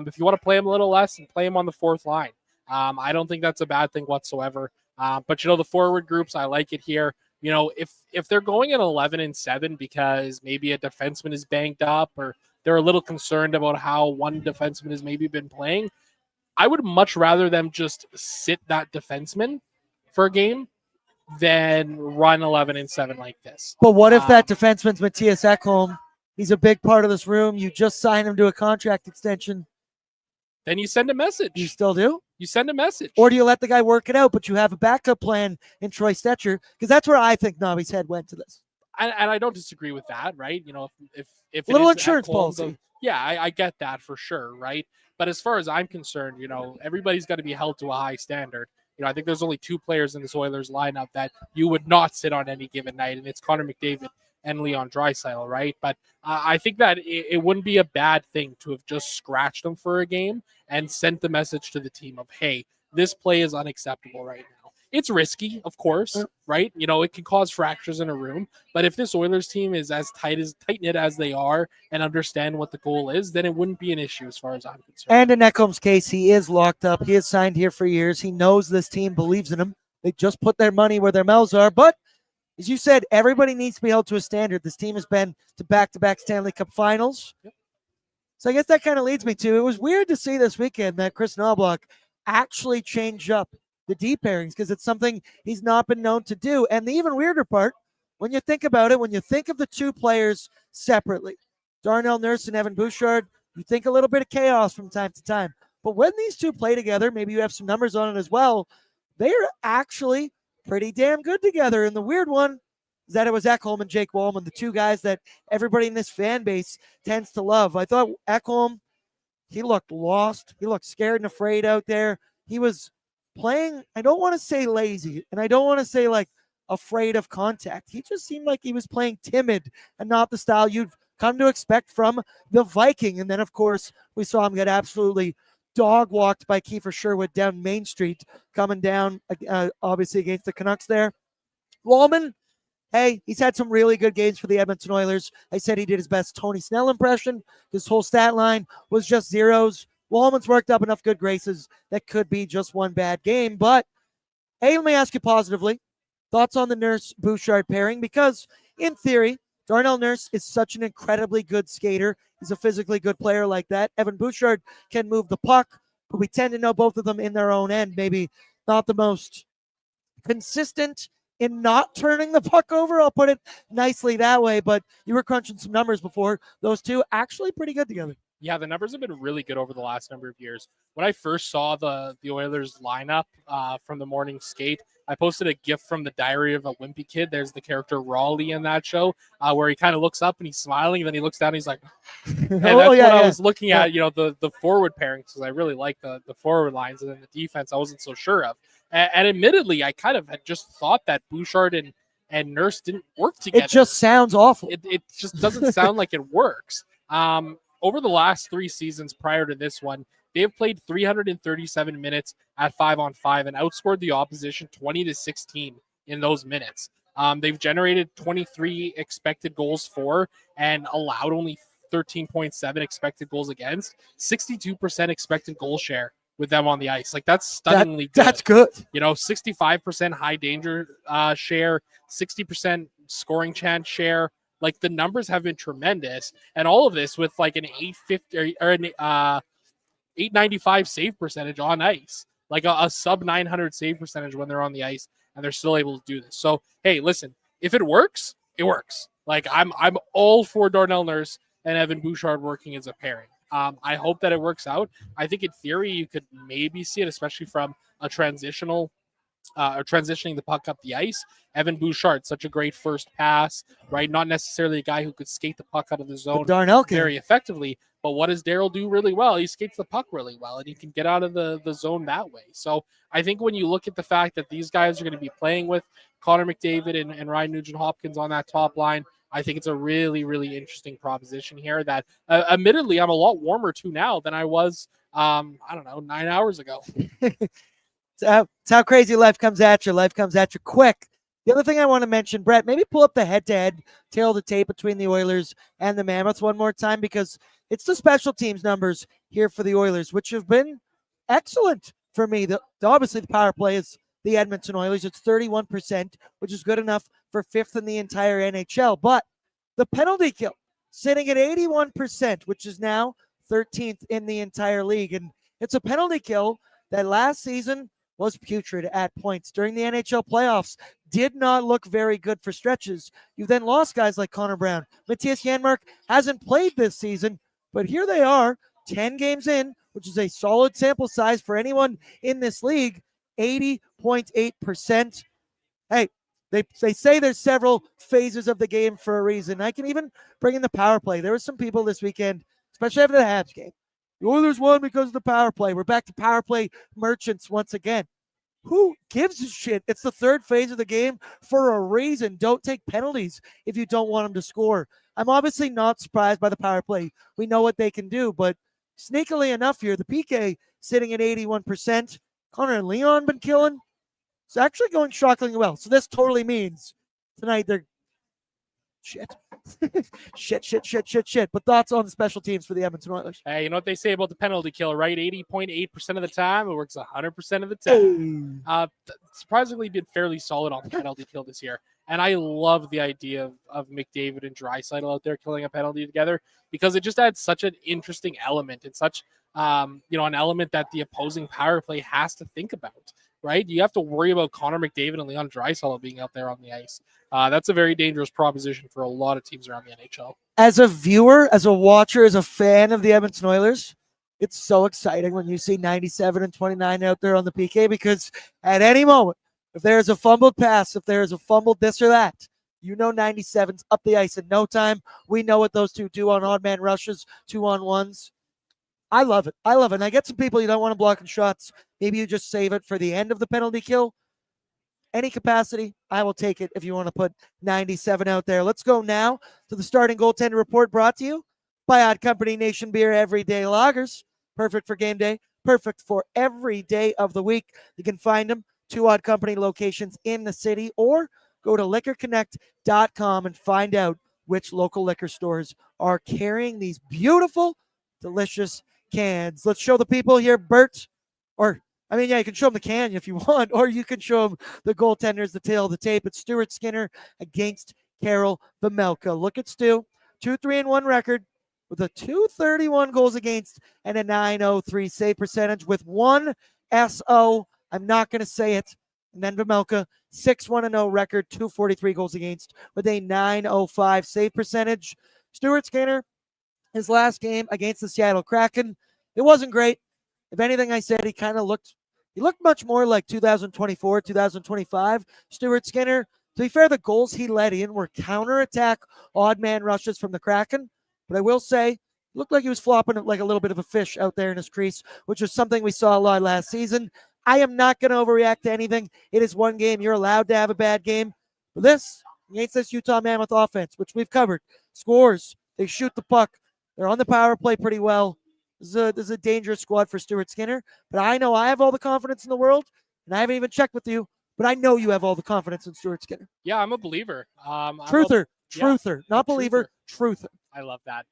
If you want to play him a little less and play him on the fourth line, I don't think that's a bad thing whatsoever. But the forward groups, I like it here. If they're going at 11-7 because maybe a defenseman is banged up or they're a little concerned about how one defenseman has maybe been playing, I would much rather them just sit that defenseman for a game than run 11-7 like this. But what if that defenseman's Matthias Ekholm? He's a big part of this room. You just signed him to a contract extension. Then you send a message. You still do? You send a message. Or do you let the guy work it out, but you have a backup plan in Troy Stetcher? Because that's where I think Nobby's head went to this. And I don't disagree with that, right? If little it is insurance Ekholm, policy. Yeah, I get that for sure, right? But as far as I'm concerned, everybody's got to be held to a high standard. I think there's only 2 players in this Oilers lineup that you would not sit on any given night, and it's Connor McDavid and Leon Draisaitl, right? But I think that it wouldn't be a bad thing to have just scratched them for a game and sent the message to the team of, hey, this play is unacceptable right now. It's risky, of course, right? It can cause fractures in a room. But if this Oilers team is as tight-knit as they are and understand what the goal is, then it wouldn't be an issue as far as I'm concerned. And in Ekholm's case, he is locked up. He is signed here for years. He knows this team believes in him. They just put their money where their mouths are. But as you said, everybody needs to be held to a standard. This team has been to back-to-back Stanley Cup finals. Yep. So I guess that kind of leads me to, it was weird to see this weekend that Chris Knobloch actually changed up the deep pairings because it's something he's not been known to do. And the even weirder part, when you think about it, when you think of the 2 players separately, Darnell Nurse and Evan Bouchard, you think a little bit of chaos from time to time. But when these 2 play together, maybe you have some numbers on it as well, they're actually pretty damn good together. And the weird one is that it was Ekholm and Jake Wallman, the 2 guys that everybody in this fan base tends to love. I thought Ekholm, he looked lost. He looked scared and afraid out there. He was playing, I don't want to say lazy, and I don't want to say afraid of contact. He just seemed like he was playing timid and not the style you'd come to expect from the Viking. And then, of course, we saw him get absolutely dog-walked by Kiefer Sherwood down Main Street, coming down, obviously, against the Canucks there. Wallman, hey, he's had some really good games for the Edmonton Oilers. I said he did his best Tony Snell impression. His whole stat line was just zeros. Wallman's worked up enough good graces that could be just one bad game. But, hey, let me ask you positively. Thoughts on the Nurse-Bouchard pairing? Because, in theory, Darnell Nurse is such an incredibly good skater. He's a physically good player like that. Evan Bouchard can move the puck, but we tend to know both of them in their own end. Maybe not the most consistent in not turning the puck over. I'll put it nicely that way. But you were crunching some numbers before. Those 2 actually pretty good together. Yeah, the numbers have been really good over the last number of years. When I first saw the Oilers lineup from the morning skate, I posted a GIF from the Diary of a Wimpy Kid. There's the character Raleigh in that show where he kind of looks up and he's smiling, and then he looks down and he's like, and that's what I was looking at, the forward pairings, because I really like the forward lines, and then the defense I wasn't so sure of. And admittedly, I kind of had just thought that Bouchard and and Nurse didn't work together. It just sounds awful. It just doesn't sound like it works. Over the last 3 seasons prior to this one, they have played 337 minutes at 5-on-5 and outscored the opposition 20-16 in those minutes. They've generated 23 expected goals for and allowed only 13.7 expected goals against, 62% expected goal share with them on the ice. Like, that's stunningly good. That's good. 65% high danger share, 60% scoring chance share. Like, the numbers have been tremendous, and all of this with like an 850 or an 895 save percentage on ice, like a sub 900 save percentage when they're on the ice, and they're still able to do this. So, hey, listen, if it works, it works. Like, I'm all for Darnell Nurse and Evan Bouchard working as a pairing. I hope that it works out. I think in theory you could maybe see it, especially from a transitioning the puck up the ice. Evan Bouchard, such a great first pass, right? Not necessarily a guy who could skate the puck out of the zone very effectively, but what does Daryl do really well? He skates the puck really well, and he can get out of the zone that way. So I think when you look at the fact that these guys are going to be playing with Connor McDavid and Ryan Nugent-Hopkins on that top line, I think it's a really, really interesting proposition here that admittedly I'm a lot warmer to now than I was, 9 hours ago. It's how crazy life comes at you. Life comes at you quick. The other thing I want to mention, Brett, maybe pull up the head-to-head tail of the tape between the Oilers and the Mammoths one more time, because it's the special teams numbers here for the Oilers, which have been excellent for me. Obviously, the power play is the Edmonton Oilers. It's 31%, which is good enough for 5th in the entire NHL. But the penalty kill sitting at 81%, which is now 13th in the entire league. And it's a penalty kill that last season was putrid at points during the NHL playoffs. Did not look very good for stretches. You've then lost guys like Connor Brown. Matthias Janmark hasn't played this season, but here they are, 10 games in, which is a solid sample size for anyone in this league, 80.8%. Hey, they say there's several phases of the game for a reason. I can even bring in the power play. There were some people this weekend, especially after the Habs game. The Oilers won because of the power play. We're back to power play merchants once again. Who gives a shit? It's the third phase of the game for a reason. Don't take penalties if you don't want them to score. I'm obviously not surprised by the power play. We know what they can do, but sneakily enough here, the PK sitting at 81%. Connor and Leon been killing. It's actually going shockingly well. So this totally means tonight they're shit. shit. But thoughts on the special teams for the Edmonton Oilers? Hey, you know what they say about the penalty kill, right? 80.8% of the time. It works 100% of the time. Surprisingly been fairly solid on the penalty kill this year. And I love the idea of McDavid and Draisaitl out there killing a penalty together, because it just adds such an interesting element and such, an element that the opposing power play has to think about. Right? You have to worry about Connor McDavid and Leon Draisaitl being out there on the ice. That's a very dangerous proposition for a lot of teams around the NHL. As a viewer, as a watcher, as a fan of the Edmonton Oilers, it's so exciting when you see 97 and 29 out there on the PK, because at any moment, if there's a fumbled pass, if there's a fumbled this or that, 97's up the ice in no time. We know what those two do on odd man rushes, 2-on-1s. I love it. And I get some people, you don't want to block in shots. Maybe you just save it for the end of the penalty kill. Any capacity, I will take it if you want to put 97 out there. Let's go now to the starting goaltender report, brought to you by Odd Company Nation Beer Everyday Lagers. Perfect for game day, perfect for every day of the week. You can find them 2 Odd Company locations in the city, or go to liquorconnect.com and find out which local liquor stores are carrying these beautiful, delicious cans. Let's show the people here, Bert. You can show them the can if you want, or you can show them the goaltenders, the tail of the tape. It's Stuart Skinner against Karel Vejmelka. Look at Stu, 2-3-1 record with a 231 goals against and a 903 save percentage with 1 SO. I'm not going to say it. And then Vejmelka, 6-1-0 record, 243 goals against with a 905 save percentage. Stuart Skinner, his last game against the Seattle Kraken, it wasn't great. If anything, I said he looked much more like 2024, 2025. Stuart Skinner, to be fair, the goals he let in were counterattack, odd man rushes from the Kraken. But I will say, looked like he was flopping like a little bit of a fish out there in his crease, which was something we saw a lot last season. I am not going to overreact to anything. It is one game. You're allowed to have a bad game. But against this Utah Mammoth offense, which we've covered, scores, they shoot the puck, they're on the power play pretty well. This is a dangerous squad for Stuart Skinner, but I know I have all the confidence in the world, and I haven't even checked with you, but I know you have all the confidence in Stuart Skinner. Yeah, I'm a believer. Truther, not believer, truther. I love that.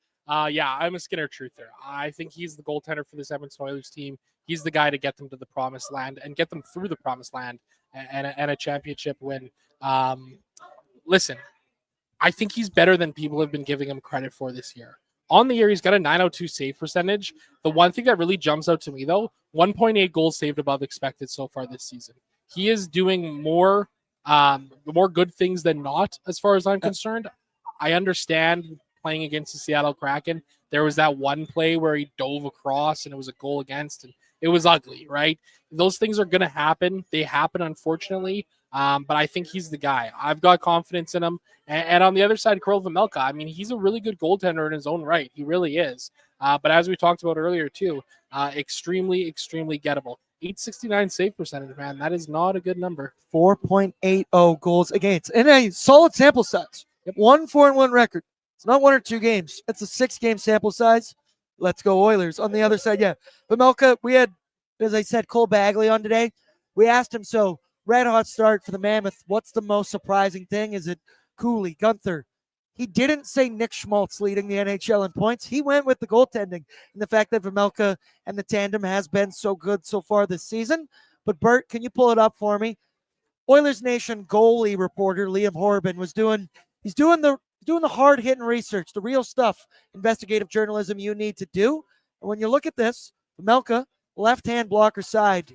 Yeah, I'm a Skinner truther. I think he's the goaltender for this Edmonton Oilers team. He's the guy to get them to the promised land and get them through the promised land and a championship win. Listen, I think he's better than people have been giving him credit for this year. On the year, he's got a .902 save percentage. The one thing that really jumps out to me, though, 1.8 goals saved above expected so far this season. He is doing more good things than not, as far as I'm concerned. I understand playing against the Seattle Kraken, there was that one play where he dove across and it was a goal against, and it was ugly, right? Those things are going to happen. They happen, unfortunately. But I think he's the guy. I've got confidence in him. And on the other side, Kirill Vejmelka, I mean, he's a really good goaltender in his own right. He really is. But as we talked about earlier, too, extremely, extremely gettable. 869 save percentage, man. That is not a good number. 4.80 goals against. And a solid sample size. 1-4-1 record. It's not 1 or 2 games. It's a 6-game sample size. Let's go Oilers. On the other side, yeah. Vejmelka, we had, as I said, Cole Bagley on today. We asked him, so red hot start for the Mammoth. What's the most surprising thing? Is it Cooley, Gunther? He didn't say Nick Schmaltz leading the NHL in points. He went with the goaltending and the fact that Vejmelka and the tandem has been so good so far this season. But Bert, can you pull it up for me? Oilers Nation goalie reporter Liam Horban was doing the hard hitting research, the real stuff, investigative journalism you need to do. And when you look at this, Vejmelka, left-hand blocker side,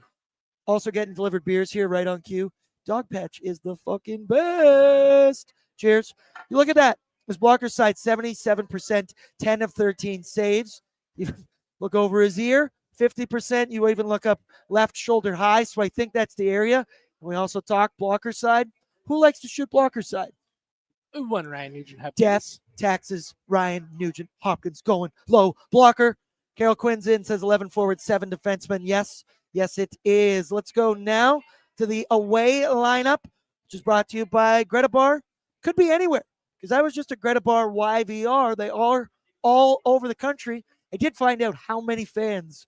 also getting delivered beers here right on cue. Dogpatch is the fucking best. Cheers. You look at that. His blocker side, 77%, 10 of 13 saves. You look over his ear, 50%. You even look up left shoulder high, so I think that's the area. And we also talk blocker side. Who likes to shoot blocker side? One Ryan Nugent Hopkins. Death, taxes, Ryan Nugent Hopkins going low. Blocker. Carol Quinn's in, says 11 forward, 7 defensemen. Yes, it is. Let's go now to the away lineup, which is brought to you by Greta Bar. Could be anywhere, because I was just at Greta Bar YVR. They are all over the country. I did find out how many fans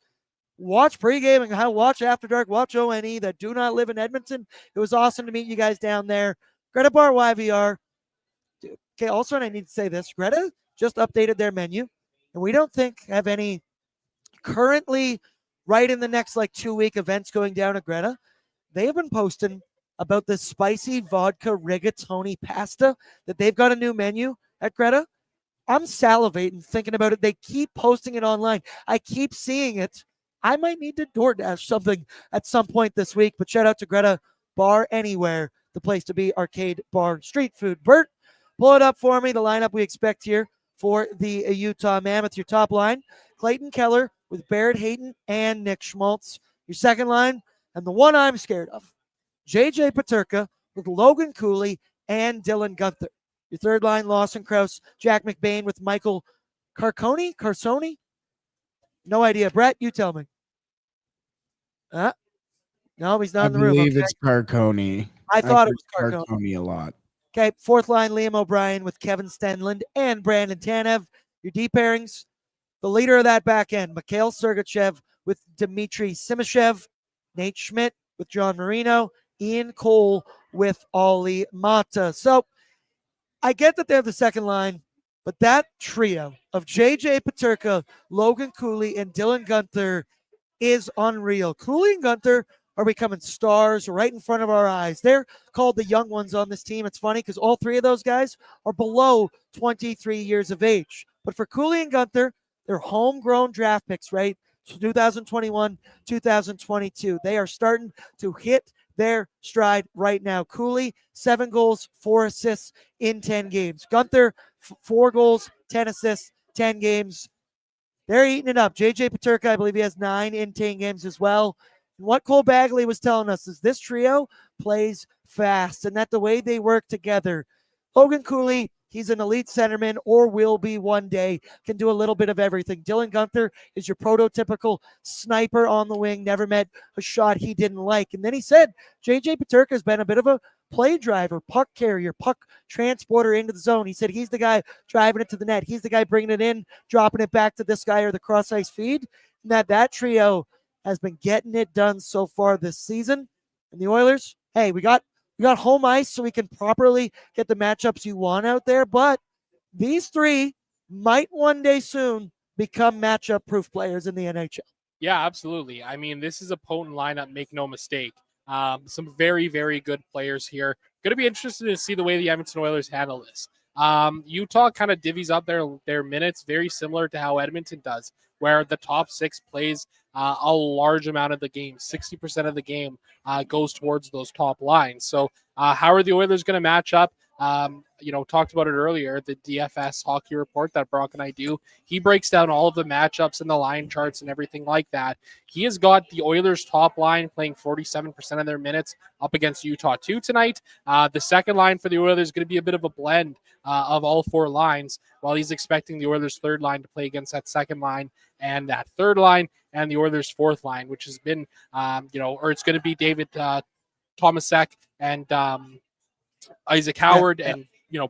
watch Pregaming, how watch After Dark, watch ONE that do not live in Edmonton. It was awesome to meet you guys down there. Greta Bar YVR. Okay, also, and I need to say this, Greta just updated their menu, and we don't have any currently right in the next 2-week events going down at Greta. They have been posting about this spicy vodka rigatoni pasta that they've got a new menu at Greta. I'm salivating thinking about it. They keep posting it online. I keep seeing it. I might need to DoorDash something at some point this week, but shout out to Greta Bar Anywhere, the place to be, arcade, bar, street food. Bert, pull it up for me, the lineup we expect here for the Utah Mammoth. Your top line, Clayton Keller with Barrett Hayton and Nick Schmaltz. Your second line, and the one I'm scared of, JJ Peterka with Logan Cooley and Dylan Gunther. Your third line, Lawson Krause, Jack McBain with Michael Carsoni? No idea. Brett, you tell me. No, he's not in the room. I believe it's Carconi. I thought it was Carconi a lot. Okay, fourth line, Liam O'Brien with Kevin Stenlund and Brandon Tanev. Your deep pairings, the leader of that back end, Mikhail Sergachev with Dmitry Simashev, Nate Schmidt with John Marino, Ian Cole with Ollie Mata. So I get that they're the second line, but that trio of JJ Peterka, Logan Cooley, and Dylan Gunther is unreal. Cooley and Gunther are becoming stars right in front of our eyes. They're called the young ones on this team. It's funny because all three of those guys are below 23 years of age. But for Cooley and Gunther, they're homegrown draft picks, right? 2021, 2022. They are starting to hit their stride right now. Cooley, 7 goals, 4 assists in 10 games. Gunther, 4 goals, 10 assists, 10 games. They're eating it up. JJ Peterka, I believe he has 9 in 10 games as well. And what Cole Bagley was telling us is this trio plays fast and that the way they work together, Logan Cooley, he's an elite centerman or will be one day, can do a little bit of everything. Dylan Guenther is your prototypical sniper on the wing, never met a shot he didn't like. And then he said J.J. Peterka has been a bit of a play driver, puck carrier, puck transporter into the zone. He said he's the guy driving it to the net. He's the guy bringing it in, dropping it back to this guy or the cross-ice feed. And that trio has been getting it done so far this season. And the Oilers, hey, we got home ice so we can properly get the matchups you want out there, but these three might one day soon become matchup-proof players in the NHL. Yeah, absolutely. I mean, this is a potent lineup, make no mistake. Some very, very good players here. Going to be interested to see the way the Edmonton Oilers handle this. Utah kind of divvies up their minutes very similar to how Edmonton does, where the top six plays a large amount of the game. 60% of the game goes towards those top lines. So how are the Oilers going to match up? Talked about it earlier, the DFS hockey report that Brock and I do. He breaks down all of the matchups and the line charts and everything like that. He has got the Oilers top line playing 47% of their minutes up against Utah 2 tonight. The second line for the Oilers is going to be a bit of a blend of all four lines, while he's expecting the Oilers third line to play against that second line and that third line and the Oilers fourth line, which has been, or it's going to be David Tomasek and Isaac Howard and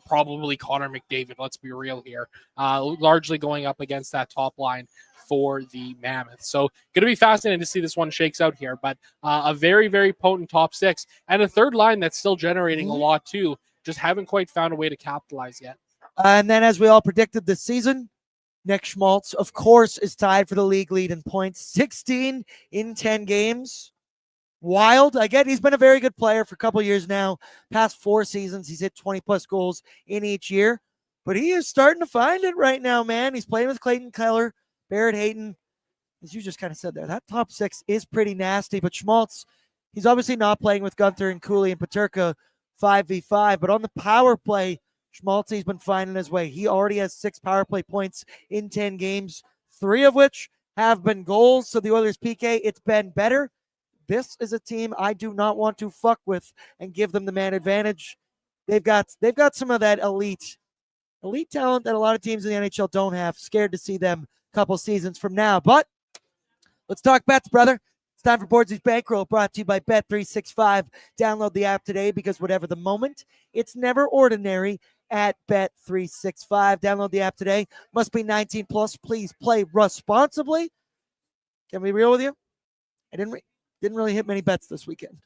probably Connor McDavid. Let's be real here. Largely going up against that top line for the Mammoth. So going to be fascinating to see this one shakes out here. But a very, very potent top six and a third line that's still generating a lot too. Just haven't quite found a way to capitalize yet. And then, as we all predicted this season, Nick Schmaltz, of course, is tied for the league lead in points. 16 in 10 games. Wild. I get he's been a very good player for a couple years now. Past 4 seasons, he's hit 20-plus goals in each year. But he is starting to find it right now, man. He's playing with Clayton Keller, Barrett Hayton. As you just kind of said there, that top six is pretty nasty. But Schmaltz, he's obviously not playing with Guenther and Cooley and Peterka 5v5. But on the power play, Schmaltz, he's been finding his way. He already has 6 power play points in 10 games, 3 of which have been goals. So the Oilers PK, it's been better. This is a team I do not want to fuck with and give them the man advantage. They've got some of that elite talent that a lot of teams in the NHL don't have. Scared to see them a couple seasons from now. But let's talk bets, brother. It's time for Bordzy's Bankroll, brought to you by Bet365. Download the app today because whatever the moment, it's never ordinary at Bet365. Download the app today. Must be 19 plus. Please play responsibly. Can we be real with you? I didn't really hit many bets this weekend.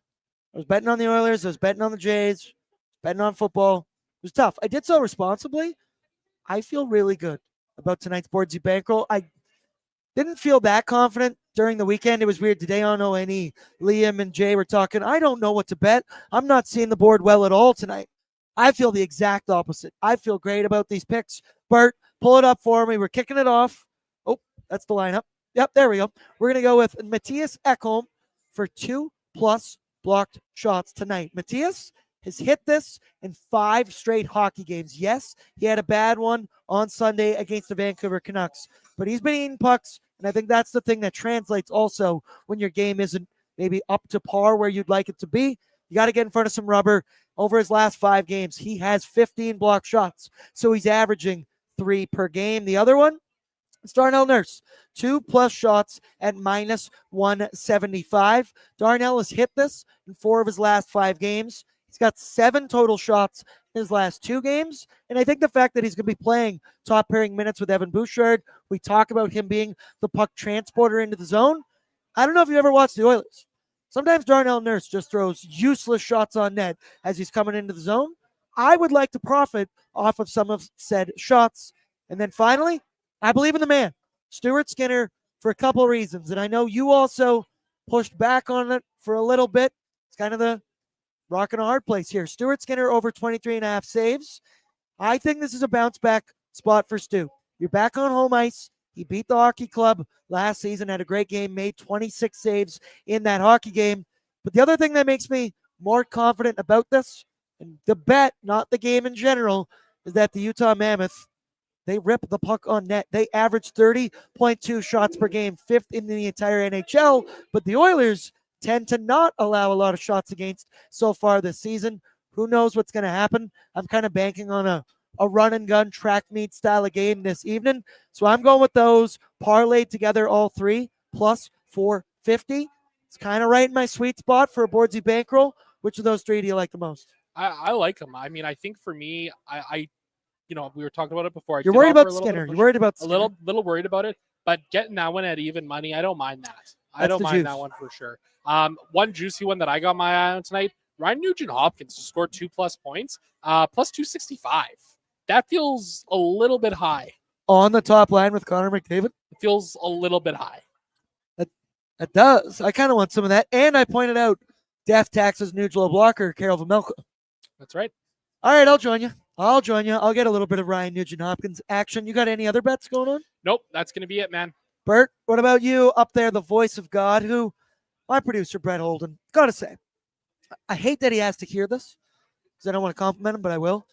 I was betting on the Oilers. I was betting on the Jays. Betting on football. It was tough. I did so responsibly. I feel really good about tonight's Bordzy Bankroll. I didn't feel that confident during the weekend. It was weird. Today on O&E, Liam and Jay were talking. I don't know what to bet. I'm not seeing the board well at all tonight. I feel the exact opposite. I feel great about these picks. Bert, pull it up for me. We're kicking it off. Oh, that's the lineup. Yep, there we go. We're going to go with Matthias Ekholm for 2+ blocked shots tonight. Matthias has hit this in 5 straight hockey games. Yes, he had a bad one on Sunday against the Vancouver Canucks, but he's been eating pucks, and I think that's the thing that translates also when your game isn't maybe up to par where you'd like it to be. You got to get in front of some rubber. Over his last 5 games, he has 15 blocked shots, so he's averaging 3 per game. The other one, Darnell Nurse, 2+ shots at -175. Darnell has hit this in 4 of his last 5 games. He's got 7 total shots in his last 2 games. And I think the fact that he's going to be playing top pairing minutes with Evan Bouchard, we talk about him being the puck transporter into the zone. I don't know if you ever watched the Oilers. Sometimes Darnell Nurse just throws useless shots on net as he's coming into the zone. I would like to profit off of some of said shots. And then finally, I believe in the man, Stuart Skinner, for a couple of reasons. And I know you also pushed back on it for a little bit. It's kind of the rock and a hard place here. Stuart Skinner over 23.5 saves. I think this is a bounce back spot for Stu. You're back on home ice. He beat the hockey club last season, had a great game, made 26 saves in that hockey game. But the other thing that makes me more confident about this, and the bet, not the game in general, is that the Utah Mammoth, they rip the puck on net. They average 30.2 shots per game, 5th in the entire NHL. But the Oilers tend to not allow a lot of shots against so far this season. Who knows what's going to happen? I'm kind of banking on a run and gun track meet style of game this evening. So I'm going with those parlayed together, all three, plus 450. It's kind of right in my sweet spot for a Bordzy bankroll. Which of those three do you like the most? I like them. I mean, I think for me, I we were talking about it before. You're worried about Skinner. You're worried about Skinner. A little worried about it, but getting that one at even money, I don't mind that. I don't mind that one for sure. One juicy one that I got my eye on tonight, Ryan Nugent-Hopkins scored 2+ points, plus 265. That feels a little bit high. On the top line with Connor McDavid? It feels a little bit high. It does. I kind of want some of that. And I pointed out Death Tax's neutral blocker, Carol Vamelka. That's right. All right, I'll join you. I'll get a little bit of Ryan Nugent-Hopkins action. You got any other bets going on? Nope, that's going to be it, man. Bert, what about you up there, the voice of God, who my producer, Brett Holden, got to say, I hate that he has to hear this because I don't want to compliment him, but I will.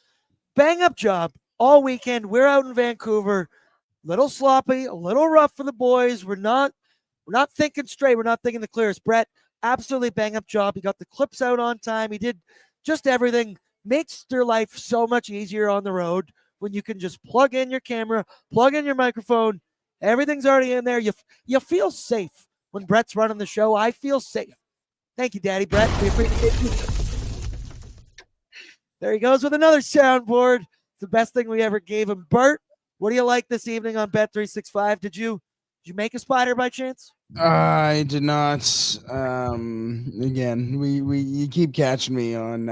Bang up job all weekend. We're out in Vancouver. Little sloppy, a little rough for the boys. We're not thinking straight. We're not thinking the clearest. Brett, absolutely bang up job. He got the clips out on time. He did just everything. Makes their life so much easier on the road when you can just plug in your camera, plug in your microphone. Everything's already in there. You feel safe when Brett's running the show. I feel safe. Thank you, Daddy Brett. We appreciate you. There he goes with another soundboard. It's the best thing we ever gave him. Bert, what do you like this evening on Bet365? Did you make a spider by chance? I did not. Again, you keep catching me on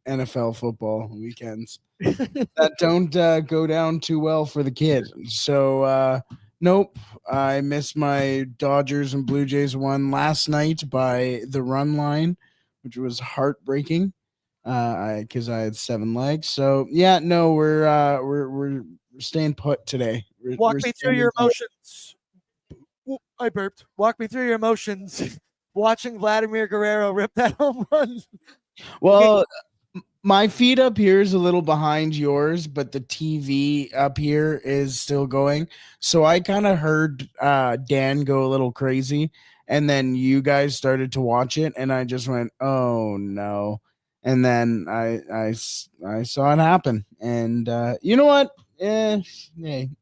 NFL football weekends that don't go down too well for the kid. So nope, I missed my Dodgers and Blue Jays one last night by the run line, which was heartbreaking. Because I had 7 legs. So yeah, no, we're staying put today. Walk me through your emotions. I burped. Walk me through your emotions watching Vladimir Guerrero rip that home run. Well, my feed up here is a little behind yours, but the TV up here is still going. So I kind of heard Dan go a little crazy, and then you guys started to watch it, and I just went, "Oh no." And then I saw it happen. And you know what? Hey,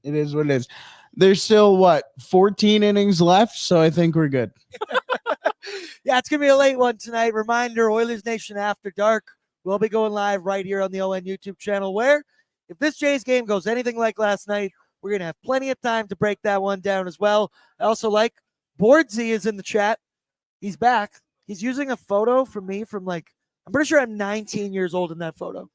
it is what it is. There's still, 14 innings left, so I think we're good. Yeah, it's going to be a late one tonight. Reminder, Oilersnation After Dark. We'll be going live right here on the ON YouTube channel, where if this Jays game goes anything like last night, we're going to have plenty of time to break that one down as well. I also like Bordzy is in the chat. He's back. He's using a photo from me from I'm pretty sure I'm 19 years old in that photo.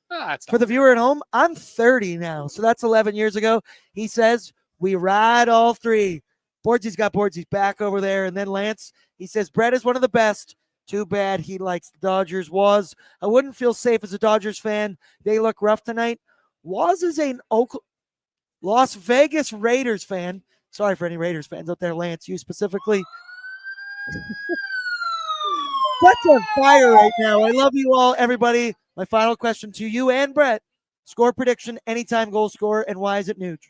For the viewer at home, I'm 30 now. So that's 11 years ago. He says, we ride all three. Bordzy's got Bordzy's back over there. And then Lance, he says, Brett is one of the best. Too bad he likes the Dodgers. I wouldn't feel safe as a Dodgers fan. They look rough tonight. Waz is an Las Vegas Raiders fan. Sorry for any Raiders fans out there, Lance, you specifically. Brett's on fire right now. I love you all, everybody. My final question to you and Brett. Score prediction, anytime goal scorer, and why is it Nuge?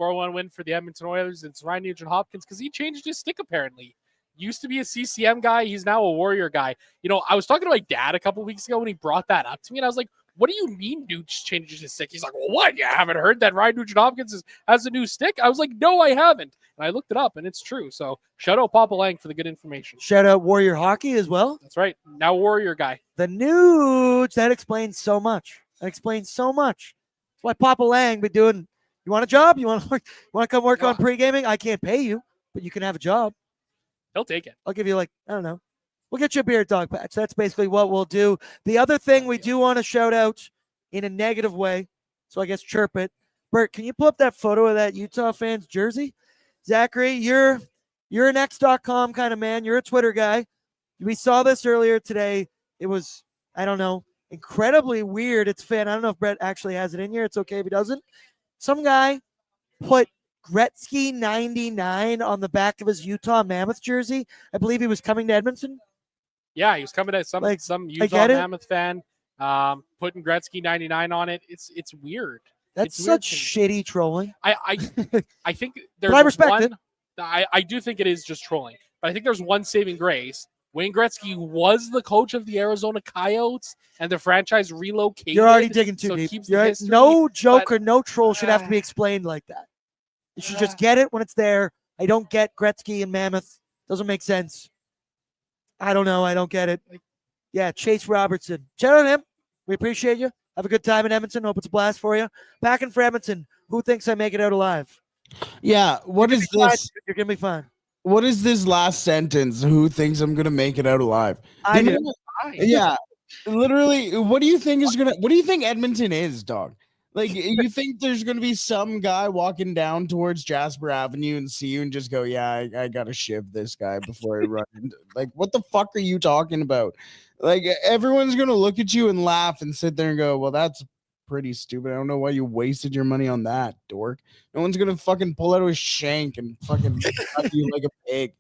4-1 win for the Edmonton Oilers. It's Ryan Nugent-Hopkins because he changed his stick apparently. Used to be a CCM guy. He's now a Warrior guy. I was talking to my dad a couple weeks ago when he brought that up to me, and I was like, what do you mean Nuge changes his stick? He's like, well, what? You haven't heard that Ryan Nugent-Hopkins has a new stick? I was like, no, I haven't. And I looked it up, and it's true. So shout out Papa Laing for the good information. Shout out Warrior Hockey as well. That's right. Now Warrior guy. The Nuge. That explains so much. That's why Papa Laing be doing. You want a job? You want to come work on Pregaming? I can't pay you, but you can have a job. He'll take it. I'll give you I don't know. We'll get you a beer at Dogpatch. That's basically what we'll do. The other thing we do want to shout out in a negative way, so I guess chirp it. Bert, can you pull up that photo of that Utah fan's jersey? Zachary, you're an X.com kind of man. You're a Twitter guy. We saw this earlier today. It was, I don't know, incredibly weird. It's fan. I don't know if Brett actually has it in here. It's okay if he doesn't. Some guy put Gretzky 99 on the back of his Utah Mammoth jersey. I believe he was coming to Edmonton. Yeah, he was coming to some Utah Mammoth fan, putting Gretzky 99 on it. It's weird. That's such shitty trolling. I think there's but I respect it. I do think it is just trolling. But I think there's one saving grace. Wayne Gretzky was the coach of the Arizona Coyotes, and the franchise relocated. You're already digging too so it deep. keeps the history, No joke but- or no troll should have to be explained like that. You should just get it when it's there. I don't get Gretzky and Mammoth. Doesn't make sense. I don't know. I don't get it. Yeah, Chase Robertson. Shout out to him. We appreciate you. Have a good time in Edmonton. Hope it's a blast for you. Packing for Edmonton. Who thinks I make it out alive? Yeah, what is this? You're going to be fine. What is this last sentence? Who thinks I'm gonna make it out alive? I The do. minute- Yeah, literally. What do you think is gonna? What do you think Edmonton is, dog? Like, you think there's gonna be some guy walking down towards Jasper Avenue and see you and just go, "Yeah, I gotta shiv this guy before I run." Like, what the fuck are you talking about? Like, everyone's gonna look at you and laugh and sit there and go, "Well, that's pretty stupid. I don't know why you wasted your money on that, dork." No one's gonna fucking pull out a shank and fucking cut you like a pig.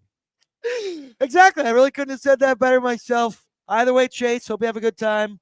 Exactly. I really couldn't have said that better myself. Either way, Chase, hope you have a good time.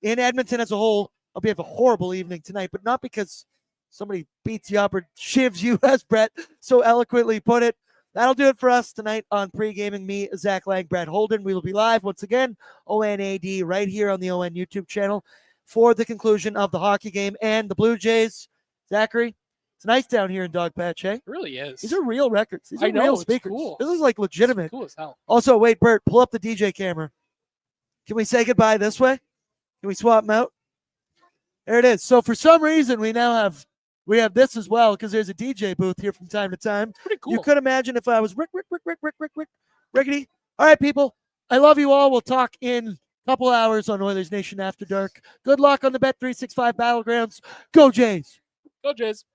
In Edmonton as a whole, hope you have a horrible evening tonight, but not because somebody beats you up or shivs you, as Brett so eloquently put it. That'll do it for us tonight on Pregaming. Me, Zach Laing, Brett Holden. We will be live once again, ONAD, right here on the ON YouTube channel for the conclusion of the hockey game and the Blue Jays. Zachary, it's nice down here in Dogpatch, eh? It really is. These are real records. These are I know, real it's speakers. cool. This is like legitimate. It's cool as hell. Also, wait, Bert, pull up the DJ camera. Can we say goodbye this way? Can we swap them out? There it is. So for some reason, we have this as well because there's a DJ booth here from time to time. It's pretty cool. You could imagine if I was Rickety. All right, people. I love you all. We'll talk in a couple hours on Oilersnation After Dark. Good luck on the Bet365 Battlegrounds. Go Jays. Go Jays.